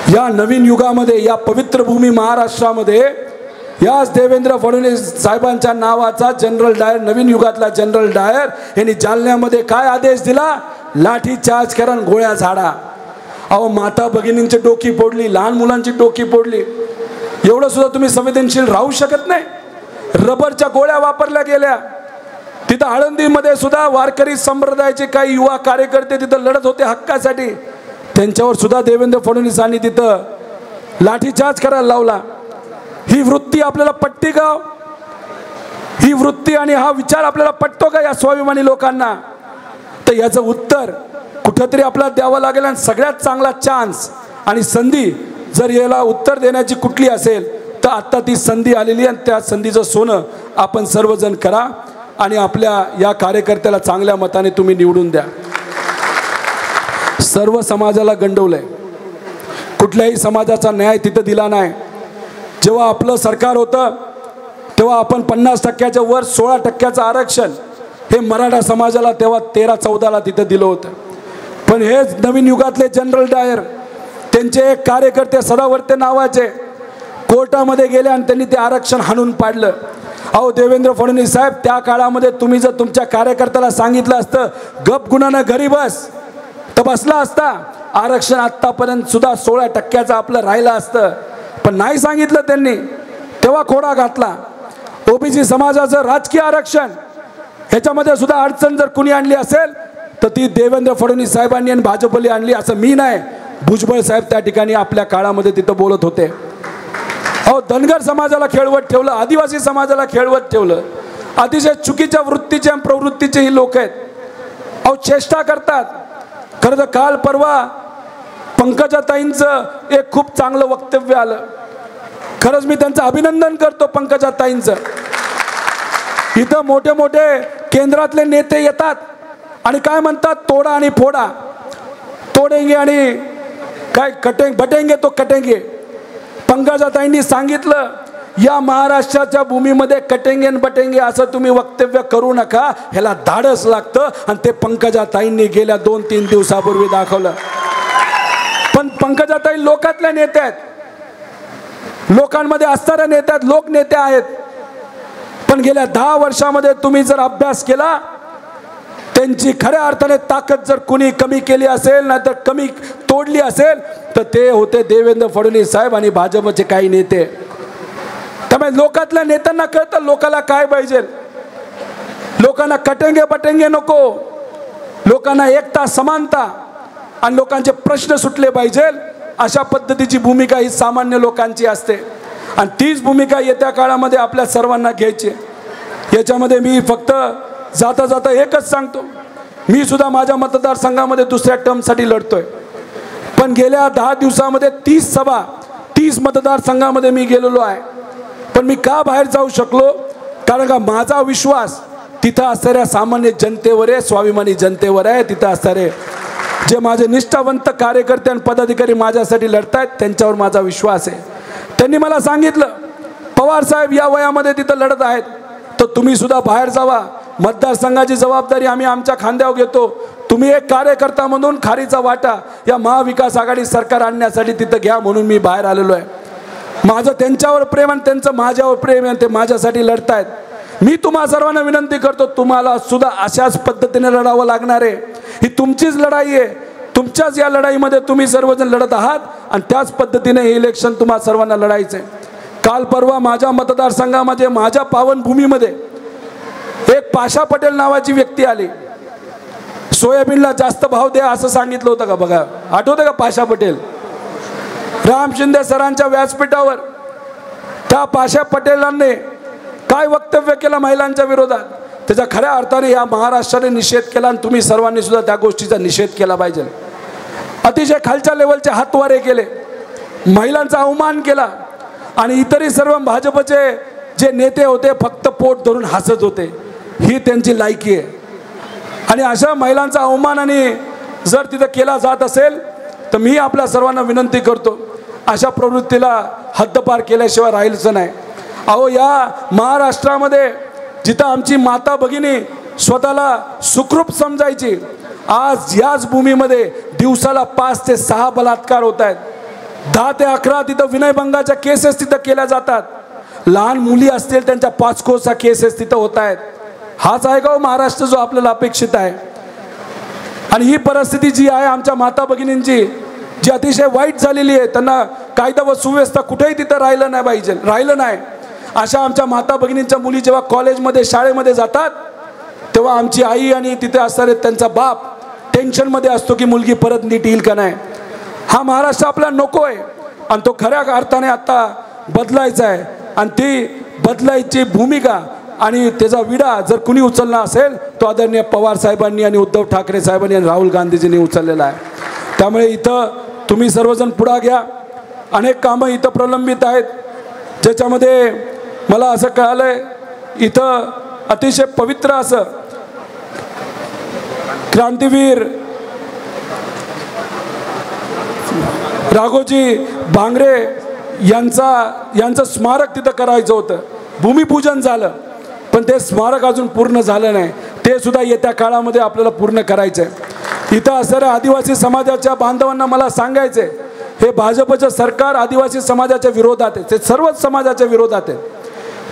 या नवीन युगामध्ये, या पवित्र भूमी महाराष्ट्रामध्ये याच देवेंद्र फडणवीस साहेबांच्या नावाचा जनरल डायर, नवीन युगातला जनरल डायर यांनी जालन्यामध्ये काय आदेश दिला? लाठीचार्ज करा आणि गोळ्या झाडा. अहो माता भगिनींची डोकी फोडली, लहान मुलांची डोकी फोडली. एवढं सुद्धा तुम्ही संवेदनशील राहू शकत नाही? रबरच्या गोळ्या वापरल्या गेल्या. तिथं आळंदीमध्ये सुद्धा वारकरी संप्रदायाचे काही युवा कार्यकर्ते तिथं लढत होते हक्कासाठी. त्यांच्यावर सुद्धा देवेंद्र फडणवीसांनी तिथं लाठीचार्ज करायला लावला. ही वृत्ती आपल्याला पटते का? ही वृत्ती आणि हा विचार आपल्याला पटतो का या स्वाभिमानी लोकांना? तर याचं उत्तर कुठंतरी आपल्याला द्यावं लागेल. आणि सगळ्यात चांगला चान्स आणि संधी जर याला उत्तर देण्याची कुठली असेल तर आत्ता ती संधी आलेली आहे. आणि त्या संधीचं सोनं आपण सर्वजण करा आणि आपल्या या कार्यकर्त्याला चांगल्या मताने तुम्ही निवडून द्या. सर्व समाजाला गंडवलंय, कुठल्याही समाजाचा न्याय तिथं दिला नाही. जेव्हा आपलं सरकार होतं तेव्हा आपण 50%च्या वर 16% आरक्षण हे मराठा समाजाला तेव्हा 13-14ला तिथं दिलं होतं. पण हे नवीन युगातले जनरल डायर, त्यांचे एक कार्यकर्ते सदावर्ते नावाचे कोर्टामध्ये गेले आणि त्यांनी ते आरक्षण हाणून पाडलं. अहो देवेंद्र फडणवीस साहेब, त्या काळामध्ये तुम्ही जर तुमच्या कार्यकर्त्याला सांगितलं असतं गप गुणानं घरी बस तर बसला असता. आरक्षण आत्तापर्यंत सुद्धा 16%चं आपलं राहिलं असतं, पण नाही सांगितलं त्यांनी. तेव्हा खोडा घातला. ओबीसी समाजाचं राजकीय आरक्षण ह्याच्यामध्ये सुद्धा अडचण जर कुणी आणली असेल तर ती देवेंद्र फडणवीस साहेबांनी आणि भाजपने आणली, असं मी नाही, भुजबळ साहेब त्या ठिकाणी आपल्या काळामध्ये तिथं बोलत होते. अहो धनगर समाजाला खेळवत ठेवलं, आदिवासी समाजाला खेळवत ठेवलं. अतिशय चुकीच्या वृत्तीचे आणि प्रवृत्तीचे ही लोक आहेत. अहो चेष्टा करतात. खरं तर काल परवा पंकजाताईंचं एक खूप चांगलं वक्तव्य आलं. खरंच मी त्यांचं अभिनंदन करतो पंकजाताईंचं. इथं मोठे मोठे केंद्रातले नेते येतात आणि काय म्हणतात? तोडा आणि फोडा, तोडेंगे आणि काय बटेंगे तो कटेंगे. पंकजाताईंनी सांगितलं या महाराष्ट्राच्या भूमीमध्ये कटेंगे आणि बटेंगे असं तुम्ही वक्तव्य करू नका, ह्याला धाडस लागतं. आणि ते पंकजाताईंनी गेल्या 2-3 दिवसापूर्वी दाखवलं. पण पंकजाताई लोकातल्या नेत्या आहेत, लोकांमध्ये असणाऱ्या नेत्या आहेत, लोकनेते आहेत. पण गेल्या 10 वर्षामध्ये तुम्ही जर अभ्यास केला, त्यांची खऱ्या अर्थाने ताकद जर कुणी कमी केली असेल, नाहीतर कमी तोडली असेल, तर ते होते देवेंद्र फडणवीस साहेब आणि भाजपचे काही नेते. त्यामुळे लोकातल्या नेत्यांना कळतं लोकाला काय पाहिजे. लोकांना कटेंगे बटेंगे नको, लोकांना एकता समानता आणि लोकांचे प्रश्न सुटले पाहिजे, अशा पद्धतीची भूमिका ही सामान्य लोकांची असते. आणि तीच भूमिका येत्या काळामध्ये आपल्या सर्वांना घ्यायची. याच्यामध्ये मी फक्त जाता जाता एकच सांगतो, मी सुद्धा माझ्या मतदारसंघामध्ये दुसऱ्या टर्मसाठी लढतोय. पण गेल्या 10 दिवसामध्ये 30 सभा 30 मतदारसंघामध्ये मी गेलेलो आहे. पण मी का बाहेर जाऊ शकलो? कारण का माझा विश्वास तिथं असणाऱ्या सामान्य जनतेवर आहे, स्वाभिमानी जनतेवर आहे. तिथं असणारे जे माझे निष्ठावंत कार्यकर्ते आणि पदाधिकारी माझ्यासाठी लढतायत त्यांच्यावर माझा विश्वास आहे. त्यांनी मला सांगितलं, पवार साहेब या वयामध्ये तिथं लढत आहेत तर तुम्ही सुद्धा बाहेर जावा, मतदारसंघाची जबाबदारी आम्ही आमच्या खांद्यावर घेतो, तुम्ही एक कार्यकर्ता म्हणून खारीचा वाटा या महाविकास आघाडी सरकार आणण्यासाठी तिथं घ्या, म्हणून मी बाहेर आलेलो आहे. माझं त्यांच्यावर प्रेम आणि त्यांचं माझ्यावर प्रेम आहे, ते माझ्यासाठी लढतायत. मी तुम्हा सर्वांना विनंती करतो, तुम्हाला सुद्धा अशाच पद्धतीने लढावं लागणार आहे. ही तुमचीच लढाई आहे, तुमच्याच या लढाईमध्ये तुम्ही सर्वजण लढत आहात आणि त्याच पद्धतीने हे इलेक्शन तुम्हा सर्वांना लढायचं आहे. काल परवा माझ्या मतदारसंघामध्ये, माझ्या पावनभूमीमध्ये एक पाशा पटेल नावाची व्यक्ती आली. सोयाबीनला जास्त भाव द्या असं सांगितलं होतं का? बघा, आठवतं का पाशा पटेल? राम शिंदे सरांच्या व्यासपीठावर त्या पाशा पटेलांनी काय वक्तव्य केलं महिलांच्या विरोधात, त्याचा खऱ्या अर्थाने या महाराष्ट्राने निषेध केला आणि तुम्ही सर्वांनी सुद्धा त्या गोष्टीचा निषेध केला पाहिजे. अतिशय खालच्या लेवलचे हातवारे केले, महिलांचा अवमान केला आणि इतरही सर्व भाजपचे जे नेते होते फक्त पोट धरून हसत होते. ही त्यांची लायकी आहे. आणि अशा महिलांचा अवमान आणि जर तिथं केला जात असेल तर मी आपल्या सर्वांना विनंती करतो, अशा प्रवृत्तीला हद्दपार केल्याशिवाय राहिलचं नाही. अहो, या महाराष्ट्रामध्ये जिथं आमची माता भगिनी स्वतःला सुखरूप समजायची, आज याच भूमीमध्ये दिवसाला 5 ते 6 बलात्कार होत आहेत. 10 ते 11 तिथं विनयभंगाच्या केसेस तिथं केल्या जातात. लहान मुली असतील त्यांच्या पाचकोचा केसेस तिथं होत आहेत. हाच आहे का महाराष्ट्र जो आपल्याला अपेक्षित आहे? आणि ही परिस्थिती जी आहे आमच्या माता भगिनींची, जी अतिशय वाईट झालेली आहे, त्यांना कायदा व सुव्यवस्था कुठेही तिथं राहिलं नाही. अशा आमच्या माता भगिनींच्या मुली जेव्हा कॉलेजमध्ये, शाळेमध्ये जातात तेव्हा आमची आई आणि तिथे असणारे त्यांचा बाप टेन्शनमध्ये असतो की मुलगी परत नीट येईल का नाही. हा महाराष्ट्र आपल्याला नको आहे आणि तो खऱ्या अर्थाने आता बदलायचा आहे. आणि ती बदलायची भूमिका आणि त्याचा विडा जर कुणी उचलला असेल तो आदरणीय पवार साहेबांनी आणि उद्धव ठाकरे साहेबांनी आणि राहुल गांधीजींनी उचललेला आहे. त्यामुळे इथं तुम्ही सर्वजण पुढा घ्या. अनेक कामं इथं प्रलंबित आहेत, ज्याच्यामध्ये मला असं कळालंय इथं अतिशय पवित्र असं क्रांतीवीर राघोजी भांगरे यांचं स्मारक तिथं करायचं होतं. भूमिपूजन झालं पण ते स्मारक अजून पूर्ण झालं नाही. ते सुद्धा येत्या काळामध्ये आपल्याला पूर्ण करायचं आहे. इथं असणाऱ्या आदिवासी समाजाच्या बांधवांना मला सांगायचं आहे, हे भाजपचं सरकार आदिवासी समाजाच्या विरोधात आहे, ते सर्वच समाजाच्या विरोधात आहे.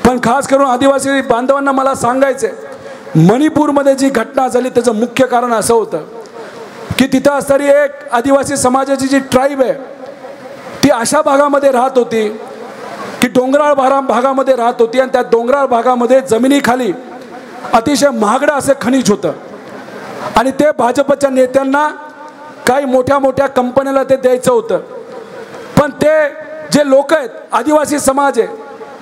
पण खास करून आदिवासी बांधवांना मला सांगायचं आहे, मणिपूरमध्ये जी घटना झाली त्याचं मुख्य कारण असं होतं की तिथं असणारी एक आदिवासी समाजाची जी ट्राईब आहे ती अशा भागामध्ये राहत होती की डोंगराळ भागामध्ये राहत होती आणि त्या डोंगराळ भागामध्ये जमिनीखाली अतिशय महागडं असं खनिज होतं आणि ते भाजपच्या नेत्यांना काही मोठ्या मोठ्या कंपन्याला ते द्यायचं होतं. पण ते जे लोक आहेत, आदिवासी समाज आहे,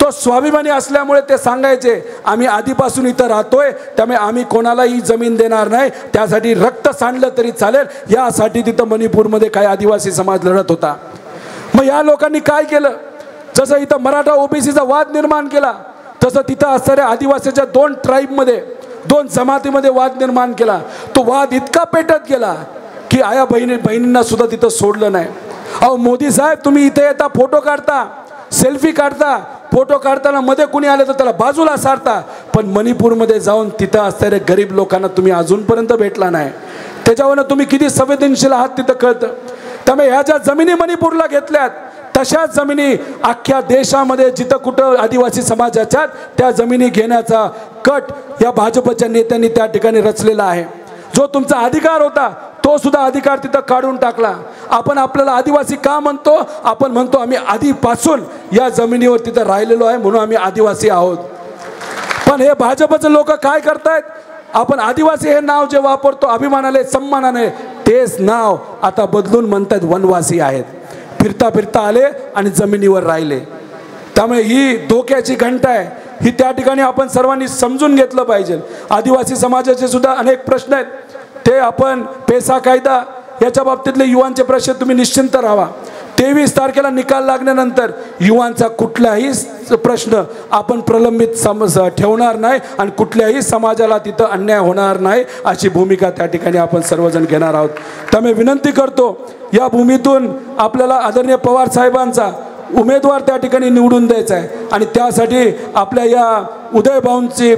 तो स्वाभिमानी असल्यामुळे ते सांगायचे आम्ही आधीपासून इथं राहतोय त्यामुळे आम्ही कोणालाही जमीन देणार नाही, त्यासाठी रक्त सांडलं तरी चालेल, यासाठी तिथं मणिपूरमध्ये काही आदिवासी समाज लढत होता. मग या लोकांनी काय केलं, जसं इथं मराठा ओबीसीचा वाद निर्माण केला तसं तिथं असणाऱ्या आदिवासीच्या 2 ट्राईबमध्ये 2 जमातीमध्ये वाद निर्माण केला. तो वाद इतका पेटत गेला की आया बहिणींना सुद्धा तिथं सोडलं नाही. अहो मोदी साहेब, तुम्ही इथे येता, फोटो काढता, सेल्फी काढता, फोटो काढताना मध्ये कुणी आले तर त्याला बाजूला सारता, पण मणिपूरमध्ये जाऊन तिथं असणाऱ्या गरीब लोकांना तुम्ही अजूनपर्यंत भेटला नाही. त्याच्यावरनं तुम्ही किती संवेदनशील आहात तिथं कळतं. त्यामुळे ह्या ज्या जमिनी मणिपूरला घेतल्यात तशाच जमिनी अख्ख्या देशामध्ये जिथं कुठं आदिवासी समाजाच्या त्या जमिनी घेण्याचा कट या भाजपच्या नेत्यांनी त्या ठिकाणी रचलेला आहे. जो तुमचा अधिकार होता तो सुद्धा अधिकार तिथं काढून टाकला. आपण आपल्याला आदिवासी का म्हणतो? आपण म्हणतो आम्ही आधीपासून या जमिनीवर तिथं राहिलेलो आहे म्हणून आम्ही आदिवासी आहोत. पण हे भाजपचे लोक काय करतायत, आपण आदिवासी हे नाव जे वापरतो अभिमानाने सन्मानाने, तेच नाव आता बदलून म्हणतात वनवासी आहेत. फिरता फिरता आले आणि जमिनीवर राहिले. त्यामुळे ही धोक्याची घंटा आहे, ही त्या ठिकाणी आपण सर्वांनी समजून घेतलं पाहिजे. आदिवासी समाजाचे सुद्धा अनेक प्रश्न आहेत, ते आपण पेसा कायदा याच्या बाबतीतले युवांचे प्रश्न तुम्ही निश्चिंत राहा. 23 तारखेला निकाल लागल्यानंतर युवांचा कुठलाही प्रश्न आपण प्रलंबित ठेवणार नाही आणि कुठल्याही समाजाला तिथं अन्याय होणार नाही अशी भूमिका त्या ठिकाणी आपण सर्वजण घेणार आहोत. त्यामुळे विनंती करतो, या भूमीतून आपल्याला आदरणीय पवार साहेबांचा उमेदवार त्या ठिकाणी निवडून द्यायचा आहे आणि त्यासाठी आपल्या या उदय भाऊंची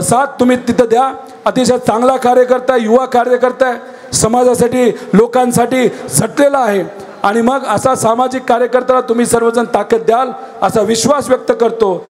साथ तुम्ही तिथं द्या. अतिशय चांगला कार्यकर्ता, युवा कार्यकर्ता, समाजासाठी लोकांसाठी झटलेला आहे आणि मग असा सामाजिक कार्यकर्त्याला तुम्ही सर्वजण ताकद द्याल असा विश्वास व्यक्त करतो.